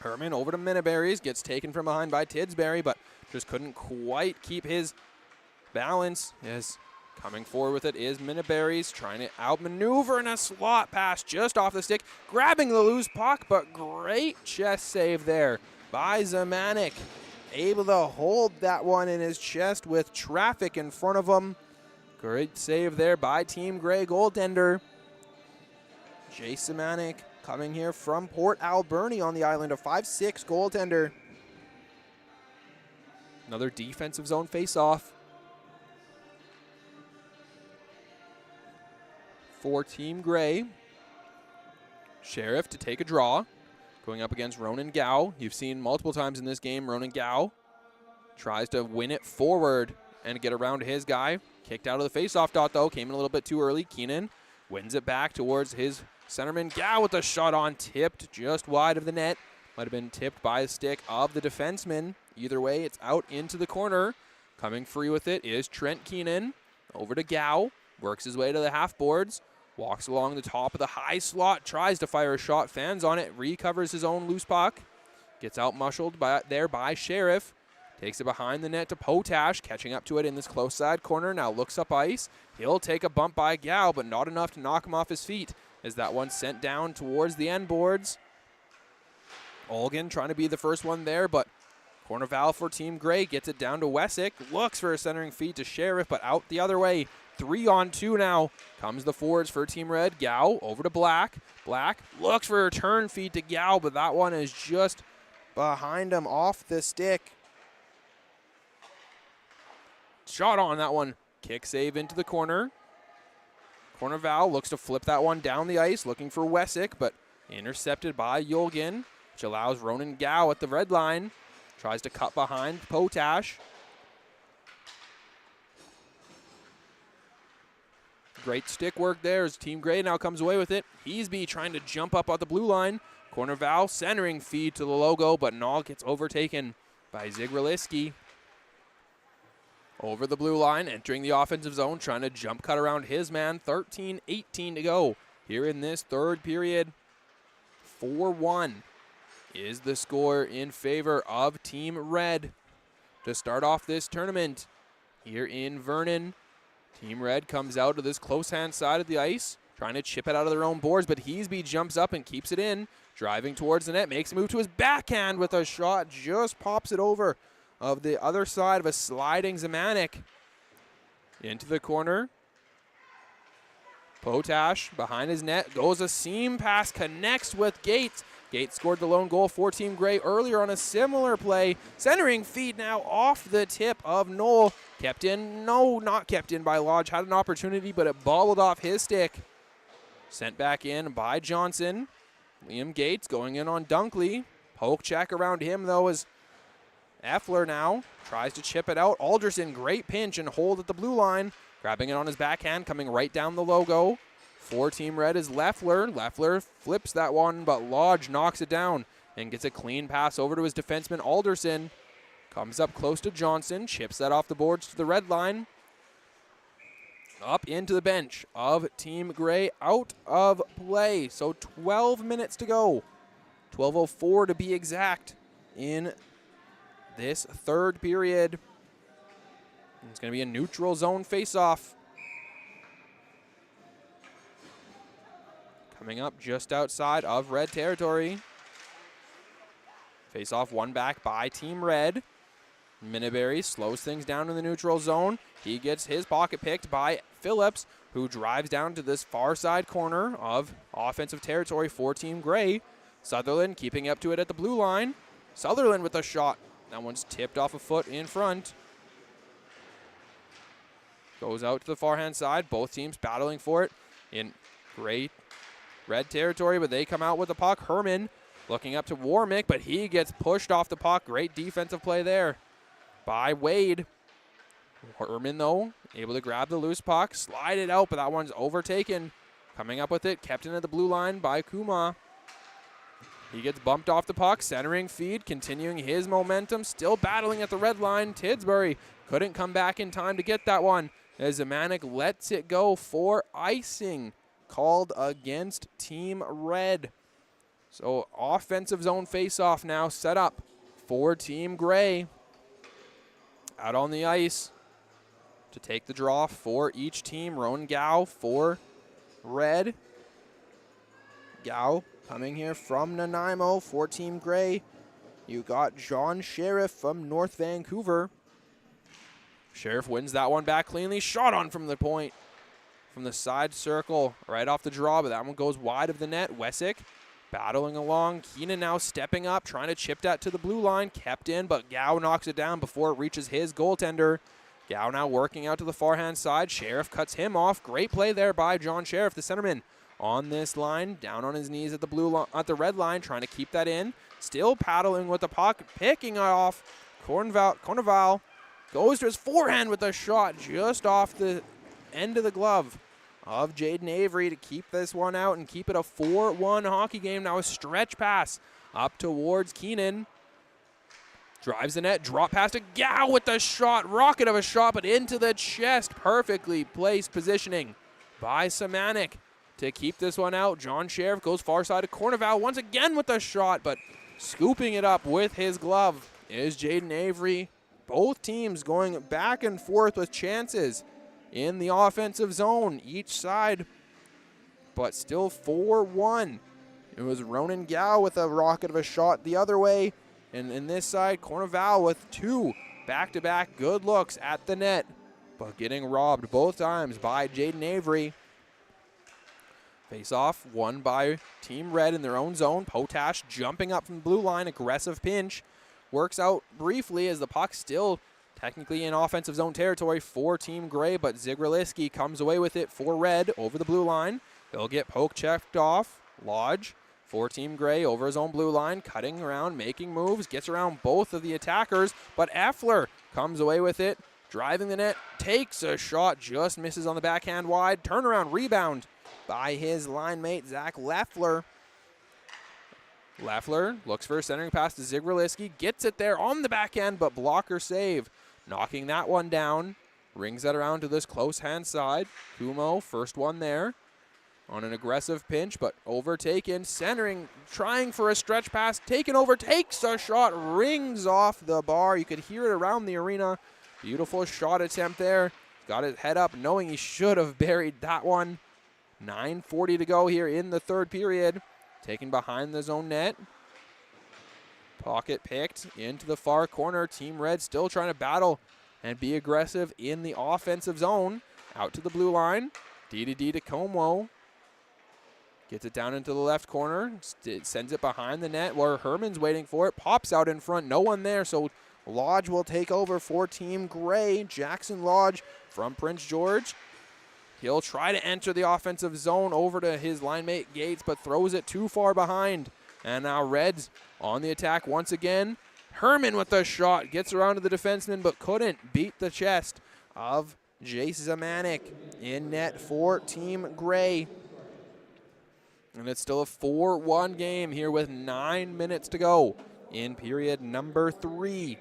Herman over to Minaberries. Gets taken from behind by Tidsbury, but just couldn't quite keep his balance. As coming forward with it is Minaberries, trying to outmaneuver in a slot pass just off the stick. Grabbing the loose puck, but great chest save there by Zamanek. Able to hold that one in his chest with traffic in front of him. Great save there by Team Gray goaltender Jay Zamanek, coming here from Port Alberni on the island, a 5'6" goaltender. Another defensive zone face-off. for Team Gray. Sheriff to take a draw, going up against Ronan Gao. You've seen multiple times in this game, Ronan Gao tries to win it forward and get around his guy. Kicked out of the faceoff dot, though. Came in a little bit too early. Keenan wins it back towards his centerman. Gao with a shot on, tipped just wide of the net. Might have been tipped by the stick of the defenseman. Either way, it's out into the corner. Coming free with it is Trent Keenan. Over to Gao. Works his way to the half boards. Walks along the top of the high slot. Tries to fire a shot. Fans on it. Recovers his own loose puck. Gets out-muscled by Sheriff. Takes it behind the net to Potash. Catching up to it in this close side corner. Now looks up ice. He'll take a bump by Gao, but not enough to knock him off his feet. As that one's sent down towards the end boards. Olgan trying to be the first one there, but corner foul for Team Gray. Gets it down to Wessick. Looks for a centering feed to Sheriff, but out the other way. 3-on-2 now. Comes the forwards for Team Red. Gao over to Black. Black looks for a return feed to Gao, but that one is just behind him off the stick. Shot on that one. Kick save into the corner. Corner Val looks to flip that one down the ice, looking for Wessick, but intercepted by Yulgin, which allows Ronan Gao at the red line. Tries to cut behind Potash. Great stick work there as Team Gray now comes away with it. Heasby trying to jump up on the blue line. Corner Val centering feed to the logo, but Nall gets overtaken by Zigraliski. Over the blue line, entering the offensive zone, trying to jump cut around his man. 13-18 to go here in this third period. 4-1 is the score in favor of Team Red to start off this tournament here in Vernon. Team Red comes out to this close hand side of the ice, trying to chip it out of their own boards, but Heasby jumps up and keeps it in. Driving towards the net, makes a move to his backhand with a shot, just pops it over of the other side of a sliding Zemanek. Into the corner. Potash behind his net, goes a seam pass, connects with Gates. Gates scored the lone goal for Team Gray earlier on a similar play. Centering feed now off the tip of Knoll. Kept in, no, not kept in by Lodge. Had an opportunity, but it bobbled off his stick. Sent back in by Johnson. Liam Gates going in on Dunkley. Poke check around him, though, as Effler now tries to chip it out. Alderson, great pinch and hold at the blue line. Grabbing it on his backhand, coming right down the logo. For Team Red is Leffler. Leffler flips that one, but Lodge knocks it down and gets a clean pass over to his defenseman, Alderson. Comes up close to Johnson, chips that off the boards to the red line. Up into the bench of Team Gray, out of play. So 12 minutes to go. 12:04 to be exact in this third period. It's going to be a neutral zone face-off. Coming up just outside of red territory. Face-off won back by Team Red. Minneberry slows things down in the neutral zone. He gets his pocket picked by Phillips, who drives down to this far side corner of offensive territory for Team Gray. Sutherland keeping up to it at the blue line. Sutherland with a shot. That one's tipped off a foot in front. Goes out to the far hand side. Both teams battling for it in Gray red territory, but they come out with the puck. Herman looking up to Warmick, but he gets pushed off the puck. Great defensive play there by Wade. Herman, though, able to grab the loose puck, slide it out, but that one's overtaken. Coming up with it, kept in at the blue line by Kuma. He gets bumped off the puck, centering feed, continuing his momentum, still battling at the red line. Tidsbury couldn't come back in time to get that one, as Zemanek lets it go for icing called against Team Red. So offensive zone face-off now set up for Team Gray. Out on the ice to take the draw for each team. Ronan Gao for Red. Gao coming here from Nanaimo for Team Gray. You got John Sheriff from North Vancouver. Sheriff wins that one back cleanly. Shot on from the point. From the side circle, right off the draw, but that one goes wide of the net. Wessick battling along. Keenan now stepping up, trying to chip that to the blue line. Kept in, but Gao knocks it down before it reaches his goaltender. Gao now working out to the far-hand side. Sheriff cuts him off. Great play there by John Sheriff, the centerman. On this line, down on his knees at the red line, trying to keep that in. Still paddling with the puck, picking it off. Corneval goes to his forehand with a shot just off the end of the glove of Jaden Avery to keep this one out and keep it a 4-1 hockey game. Now a stretch pass up towards Keenan. Drives the net, drop pass to Gao with the shot. Rocket of a shot, but into the chest. Perfectly placed positioning by Samanik to keep this one out. John Sheriff goes far side to Corneval once again with the shot, but scooping it up with his glove is Jaden Avery. Both teams going back and forth with chances in the offensive zone, each side, but still 4-1. It was Ronan Gao with a rocket of a shot the other way. And in this side, Corneval with 2 back-to-back good looks at the net, but getting robbed both times by Jaden Avery. Face-off won by Team Red in their own zone. Potash jumping up from the blue line, aggressive pinch. Works out briefly as the puck still technically in offensive zone territory for Team Gray, but Zigraliski comes away with it for Red over the blue line. He'll get poke checked off. Lodge for Team Gray over his own blue line, cutting around, making moves, gets around both of the attackers, but Effler comes away with it, driving the net, takes a shot, just misses on the backhand wide, turnaround rebound by his line mate, Zach Leffler. Leffler looks for a centering pass to Zigraliski, gets it there on the backhand, but blocker save, knocking that one down, rings that around to this close hand side. Kumo, first one there. On an aggressive pinch, but overtaken, centering, trying for a stretch pass, taken over, takes a shot, rings off the bar. You could hear it around the arena. Beautiful shot attempt there. Got his head up, knowing he should have buried that one. 9:40 to go here in the third period. Taken behind the zone net. Pocket picked into the far corner. Team Red still trying to battle and be aggressive in the offensive zone. Out to the blue line. D to Como. Gets it down into the left corner, sends it behind the net where Herman's waiting for it, pops out in front, no one there, so Lodge will take over for Team Gray. Jackson Lodge from Prince George. He'll try to enter the offensive zone over to his line mate Gates, but throws it too far behind. And now Reds on the attack once again. Herman with the shot, gets around to the defenseman, but couldn't beat the chest of Jace Zamanek in net for Team Gray. And it's still a 4-1 game here with 9 minutes to go in period number 3.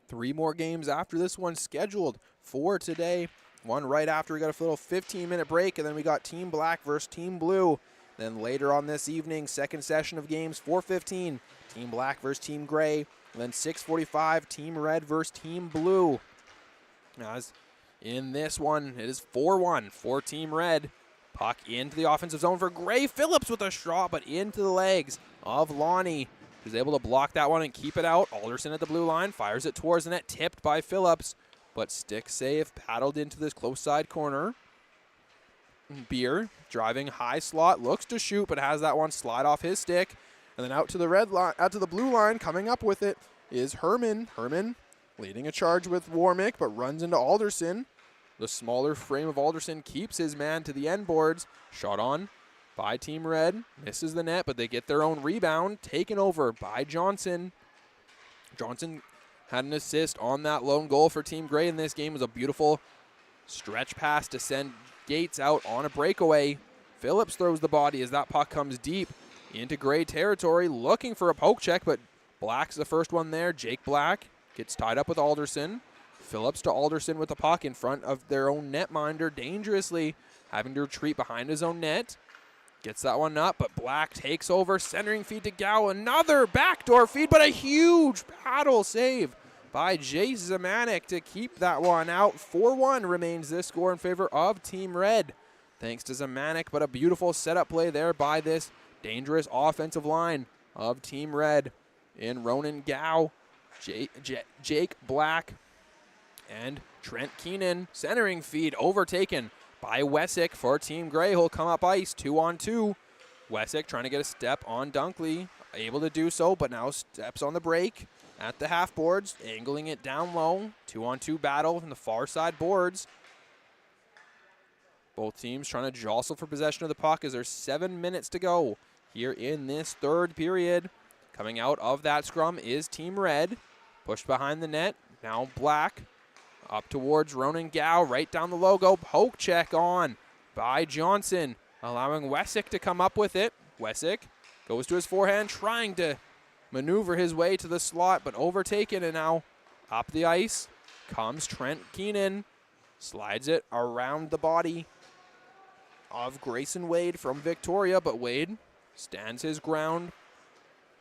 3 more games after this one scheduled for today. One right after we got a little 15-minute break, and then we got Team Black versus Team Blue. Then later on this evening, second session of games, 4:15, Team Black versus Team Gray. And then 6:45, Team Red versus Team Blue. As in this one, it is 4-1 for Team Red. Puck into the offensive zone for Gray. Phillips with a shot, but into the legs of Lonnie, who's able to block that one and keep it out. Alderson at the blue line, fires it towards the net, tipped by Phillips, but stick save, paddled into this close side corner. Beer driving high slot, looks to shoot, but has that one slide off his stick. And then out to the red line, out to the blue line, coming up with it is Herman. Herman leading a charge with Warmick, but runs into Alderson. The smaller frame of Alderson keeps his man to the end boards. Shot on by Team Red. Misses the net, but they get their own rebound. Taken over by Johnson. Johnson had an assist on that lone goal for Team Gray in this game. It was a beautiful stretch pass to send Gates out on a breakaway. Phillips throws the body as that puck comes deep into Gray territory, looking for a poke check, but Black's the first one there. Jake Black gets tied up with Alderson. Phillips to Alderson with the puck in front of their own netminder, dangerously having to retreat behind his own net. Gets that one up, but Black takes over, centering feed to Gow. Another backdoor feed, but a huge paddle save by Jace Zamanek to keep that one out. 4-1 remains this score in favor of Team Red. Thanks to Zamanek, but a beautiful setup play there by this dangerous offensive line of Team Red in Ronan Gow, Jake Black, and Trent Keenan. Centering feed overtaken by Wessick for Team Gray, who'll come up ice 2-on-2. Wessick trying to get a step on Dunkley, able to do so, but now steps on the break. at the half boards, angling it down low. 2-on-2 battle from the far side boards. Both teams trying to jostle for possession of the puck as there's 7 minutes to go here in this third period. Coming out of that scrum is Team Red. Pushed behind the net. Now Black. Up towards Ronan Gow. Right down the logo. Poke check on by Johnson. Allowing Wessick to come up with it. Wessick goes to his forehand, trying to maneuver his way to the slot, but overtaken, and now up the ice comes Trent Keenan. Slides it around the body of Grayson Wade from Victoria, but Wade stands his ground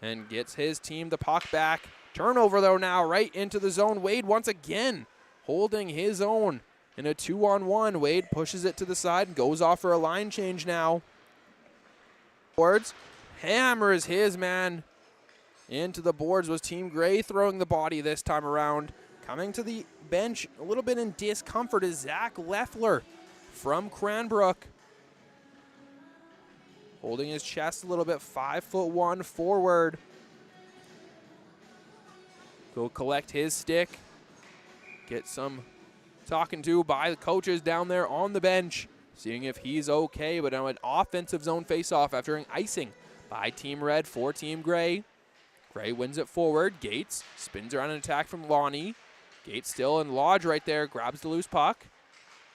and gets his team the puck back. Turnover, though, now right into the zone. Wade once again holding his own in a 2-on-1. Wade pushes it to the side and goes off for a line change now. Boards hammers his man into the boards. Was Team Gray throwing the body this time around. Coming to the bench a little bit in discomfort is Zach Leffler from Cranbrook. Holding his chest a little bit, 5'1" forward. Go collect his stick. Get some talking to by the coaches down there on the bench, seeing if he's okay. But now an offensive zone faceoff after an icing by Team Red for Team Gray. Gray wins it forward. Gates spins around an attack from Lonnie. Gates still in Lodge right there, grabs the loose puck.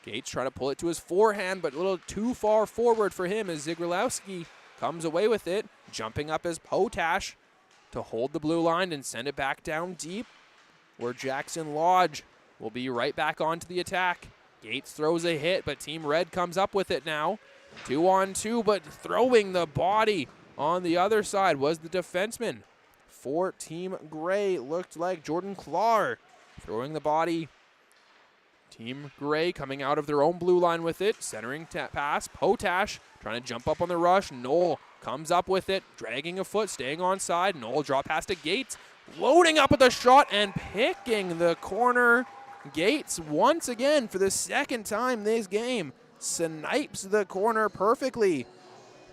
Gates trying to pull it to his forehand, but a little too far forward for him as Zigralowski comes away with it. Jumping up as Potash to hold the blue line and send it back down deep, where Jackson Lodge will be right back onto the attack. Gates throws a hit, but Team Red comes up with it now. 2-on-2, but throwing the body on the other side was the defenseman for Team Gray. Looked like Jordan Clar throwing the body. Team Gray coming out of their own blue line with it. Centering pass. Potash trying to jump up on the rush. Knoll comes up with it. Dragging a foot. Staying on side. Knoll draw past to Gates. Loading up with a shot and picking the corner. Gates once again for the second time this game snipes the corner perfectly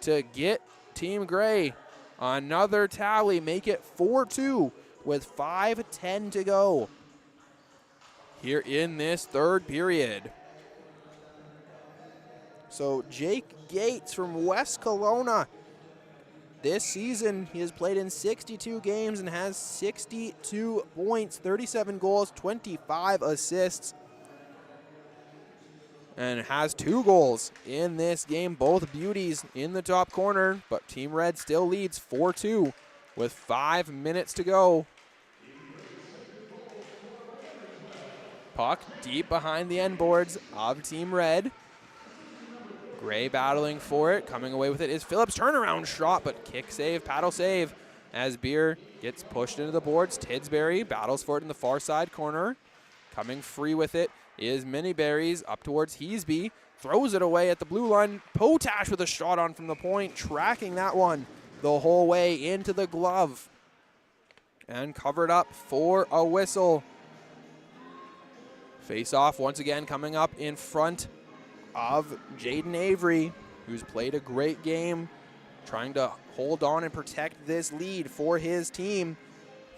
to get Team Gray another tally. Make it 4-2 with 5:10 to go here in this third period. So Jake Gates from West Kelowna. This season, he has played in 62 games and has 62 points, 37 goals, 25 assists, and has 2 goals in this game. Both beauties in the top corner, but Team Red still leads 4-2 with 5 minutes to go. Puck deep behind the end boards of Team Red. Gray battling for it. Coming away with it is Phillips. Turnaround shot, but kick save, paddle save as Beer gets pushed into the boards. Tidsbury battles for it in the far side corner. Coming free with it is Miniberries up towards Heasby. Throws it away at the blue line. Potash with a shot on from the point. Tracking that one the whole way into the glove. And covered up for a whistle. Face off once again coming up in front of Jaden Avery, who's played a great game, trying to hold on and protect this lead for his team.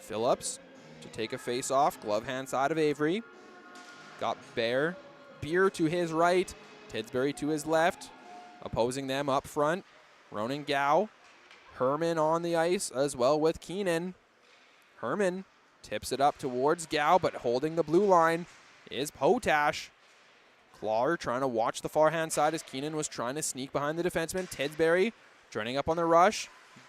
Phillips to take a face off, glove hand side of Avery. Got Beer to his right, Tidsbury to his left. Opposing them up front, Ronan Gow. Herman on the ice as well with Keenan. Herman tips it up towards Gow, but holding the blue line is Potash. Clar trying to watch the far hand side as Keenan was trying to sneak behind the defenseman. Tidsbury joining up on the rush.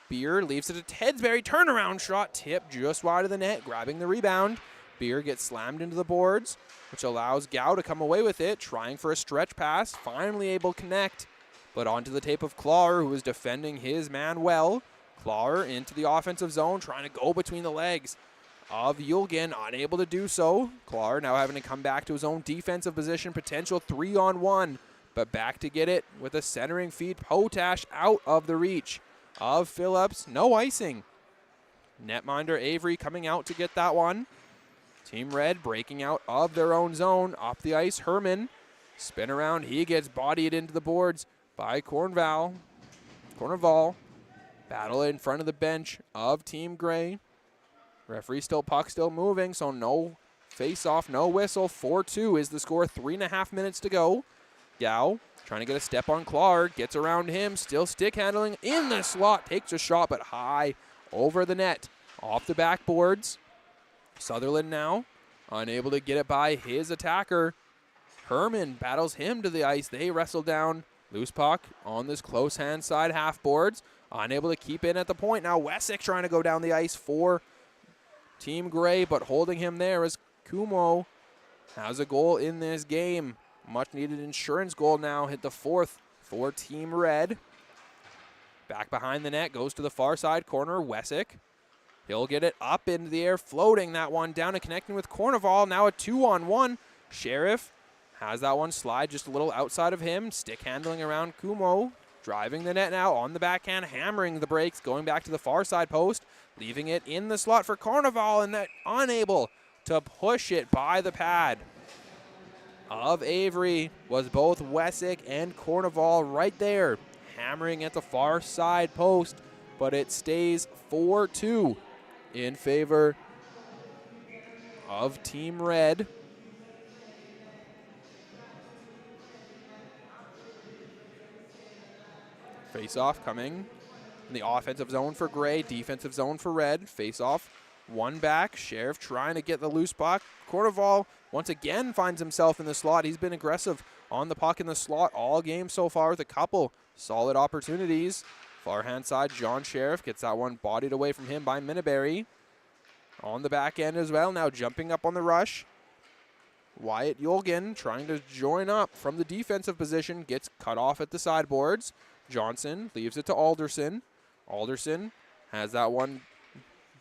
Beer leaves it to Tidsbury. Turnaround shot tipped just wide of the net, grabbing the rebound. Beer gets slammed into the boards, which allows Gow to come away with it, trying for a stretch pass. Finally able to connect, but onto the tape of Clar, who was defending his man well. Clar into the offensive zone, trying to go between the legs of Yulgin, unable to do so. Clar now having to come back to his own defensive position, potential 3-on-1, but back to get it with a centering feed. Potash out of the reach of Phillips. No icing. Netminder Avery coming out to get that one. Team Red breaking out of their own zone. Up the ice, Herman. Spin around, he gets bodied into the boards by Cornval. Battle in front of the bench of Team Gray. Referee puck still moving, so no face-off, no whistle. 4-2 is the score, 3.5 minutes to go. Gao trying to get a step on Clark, gets around him, still stick handling in the slot, takes a shot, but high over the net, off the backboards. Sutherland now unable to get it by his attacker. Herman battles him to the ice. They wrestle down. Loose puck on this close hand side half boards. Unable to keep in at the point. Now Wessick trying to go down the ice for Team Gray, but holding him there as Kumo has a goal in this game. Much needed insurance goal now. Hit the 4th for Team Red. Back behind the net. Goes to the far side corner. Wessick. He'll get it up into the air. Floating that one down and connecting with Corneval. Now a 2-on-1. Sheriff has that one slide just a little outside of him. Stick handling around Kumo. Driving the net now on the backhand. Hammering the brakes. Going back to the far side post. Leaving it in the slot for Corneval. And that unable to push it by the pad of Avery was both Wessick and Corneval right there. Hammering at the far side post. But it stays 4-2 in favor of Team Red. Face-off coming in the offensive zone for Gray, defensive zone for Red. Face-off, one back. Sheriff trying to get the loose puck. Corneval once again finds himself in the slot. He's been aggressive on the puck in the slot all game so far with a couple solid opportunities. Far hand side, John Sheriff gets that one bodied away from him by Minaberry. On the back end as well, now jumping up on the rush. Wyatt Yolgen trying to join up from the defensive position, gets cut off at the sideboards. Johnson leaves it to Alderson. Alderson has that one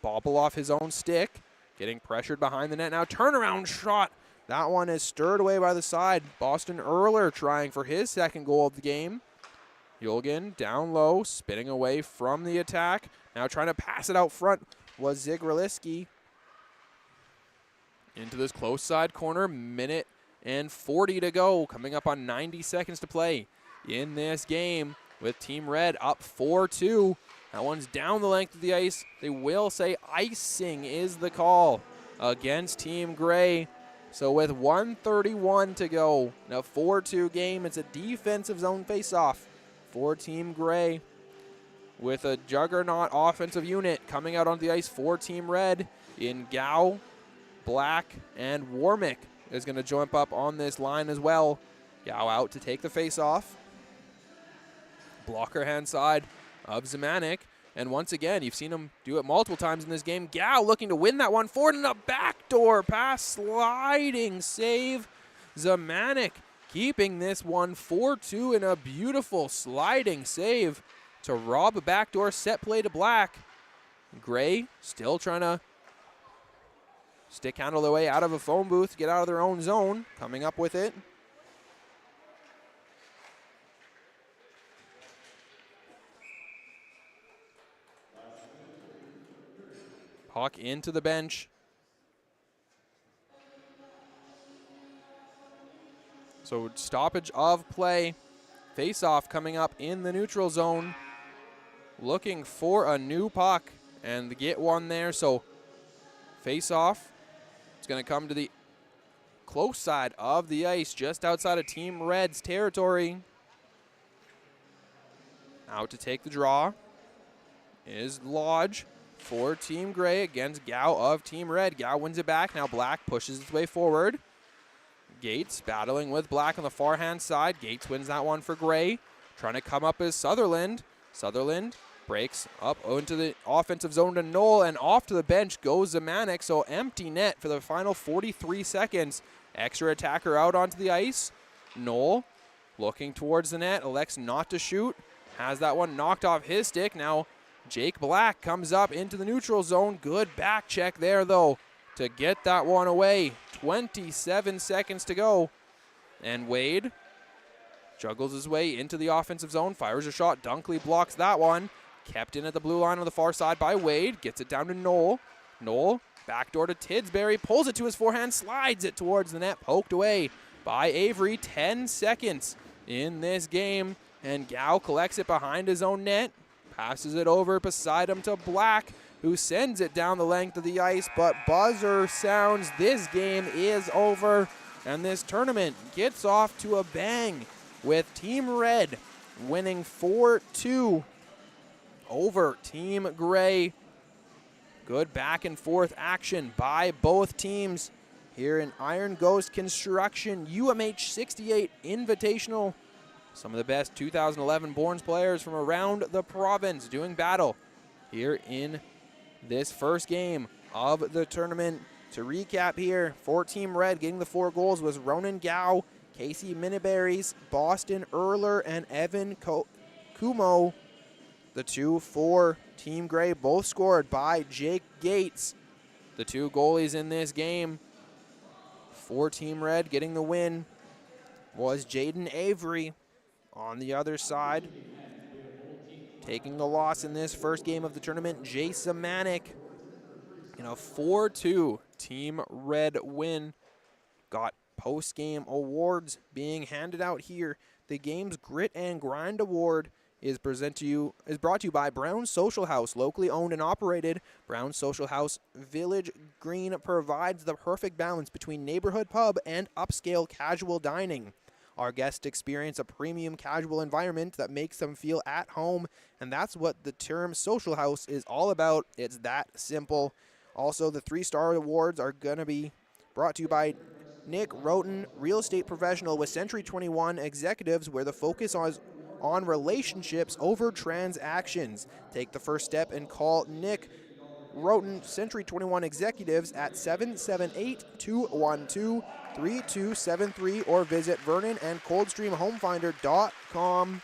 bobble off his own stick, getting pressured behind the net. Now turnaround shot. That one is stirred away by the side. Boston Erler trying for his second goal of the game. Yolgen down low, spinning away from the attack. Now trying to pass it out front was Zigraliski. Into this close side corner, minute and 40 to go. Coming up on 90 seconds to play in this game with Team Red up 4-2. That one's down the length of the ice. They will say icing is the call against Team Gray. So with 1:31 to go, in a 4-2 game, it's a defensive zone face-off for Team Gray with a juggernaut offensive unit coming out onto the ice for Team Red in Gao, Black, and Warmick is going to jump up on this line as well. Gao out to take the face-off. Blocker hand side of Zemanek. And once again, you've seen him do it multiple times in this game. Gao looking to win that one forward in a backdoor pass, sliding save. Zemanek keeping this one 4-2 in a beautiful sliding save to rob a backdoor set play to Black. Gray still trying to stick handle their way out of a phone booth, get out of their own zone, coming up with it. Puck into the bench. So stoppage of play. Face-off coming up in the neutral zone. Looking for a new puck and get one there. So face-off. It's going to come to the close side of the ice, just outside of Team Red's territory. Out to take the draw is Lodge for Team Gray against Gao of Team Red. Gao wins it back. Now Black pushes its way forward. Gates battling with Black on the far hand side. Gates wins that one for Gray. Trying to come up is Sutherland. Sutherland breaks up into the offensive zone to Knoll, and off to the bench goes Zemanek. So empty net for the final 43 seconds. Extra attacker out onto the ice. Knoll looking towards the net, elects not to shoot. Has that one knocked off his stick. Now Jake Black comes up into the neutral zone. Good back check there, though, to get that one away. 27 seconds to go. And Wade juggles his way into the offensive zone, fires a shot. Dunkley blocks that one. Kept in at the blue line on the far side by Wade. Gets it down to Knoll. Knoll, backdoor to Tidsbury, pulls it to his forehand, slides it towards the net, poked away by Avery. 10 seconds in this game, and Gao collects it behind his own net. Passes it over beside him to Black. who sends it down the length of the ice, but buzzer sounds. This game is over, and this tournament gets off to a bang with Team Red winning 4-2 over Team Gray. Good back and forth action by both teams here in Iron Ghost Construction UMH-68 Invitational. Some of the best 2011 Borns players from around the province doing battle here in this first game of the tournament. To recap here, for Team Red, getting the 4 goals was Ronan Gao, Casey Miniberries, Boston Erler, and Evan Kumo. The 2 for Team Gray both scored by Jake Gates. The 2 goalies in this game for Team Red getting the win was Jaden Avery. On the other side, taking the loss in this first game of the tournament, Jason Manick in a 4-2 Team Red win. Got post-game awards being handed out here. The game's Grit and Grind Award is brought to you by Brown Social House, locally owned and operated. Brown Social House Village Green provides the perfect balance between neighborhood pub and upscale casual dining. Our guests experience a premium casual environment that makes them feel at home, and that's what the term social house is all about. It's that simple. Also, the 3-star awards are going to be brought to you by Nick Roten, real estate professional with Century 21 Executives, where the focus is on relationships over transactions. Take the first step and call Nick Roten, Century 21 Executives at 778-212-3273 or visit VernonandColdstreamHomefinder.com.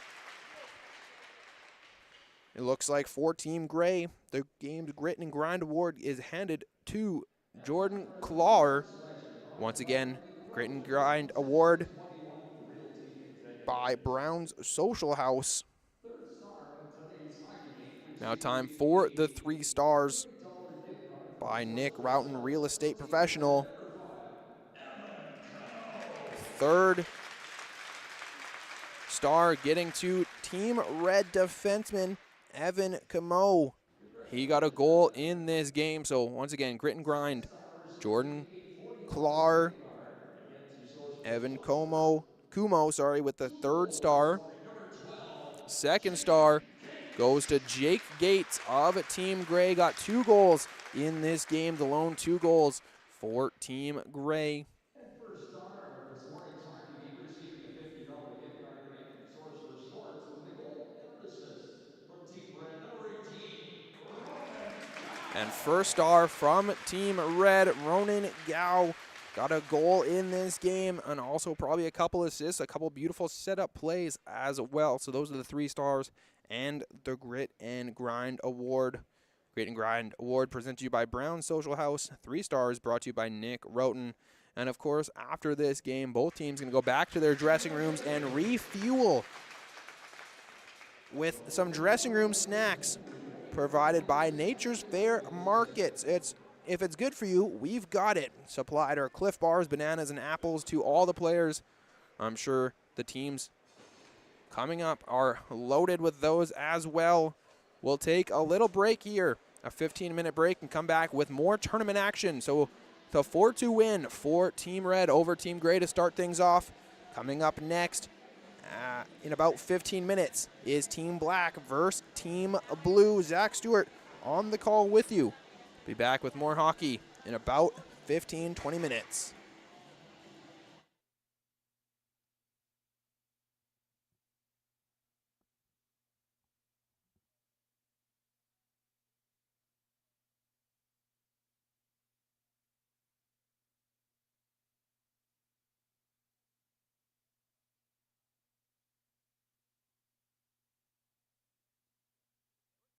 It looks like for Team Gray, the game's Grit and Grind Award is handed to Jordan Claw. Once again, Grit and Grind Award by Brown's Social House. Now time for the 3 stars by Nick Routen, real estate professional. 3rd star getting to Team Red defenseman Evan Camo. He got a goal in this game. So once again, Grit and Grind. Jordan Clar, Evan Kumo, with the 3rd star. 2nd star goes to Jake Gates of Team Gray. Got 2 goals in this game, the lone 2 goals for Team Gray. And first star of this morning's hockey game receiving a $50 gift card to Anthony Sorcerer Sports with the goal and assist from Team Red, number 18, Ronan Gao. And first star from Team Red, Ronan Gao. Got a goal in this game and also probably a couple assists, a couple beautiful setup plays as well. So those are the 3 stars and the Grit and Grind Award. Grit and Grind Award presented to you by Brown Social House. 3 stars brought to you by Nick Roten. And of course, after this game, both teams going to go back to their dressing rooms and refuel with some dressing room snacks provided by Nature's Fair Markets. If it's good for you, we've got it. Supplied our Cliff Bars, bananas, and apples to all the players. I'm sure the teams coming up are loaded with those as well. We'll take a little break here, a 15-minute break, and come back with more tournament action. So the 4-2 win for Team Red over Team Gray to start things off. Coming up next in about 15 minutes is Team Black versus Team Blue. Zach Stewart on the call with you. Be back with more hockey in about 15-20 minutes.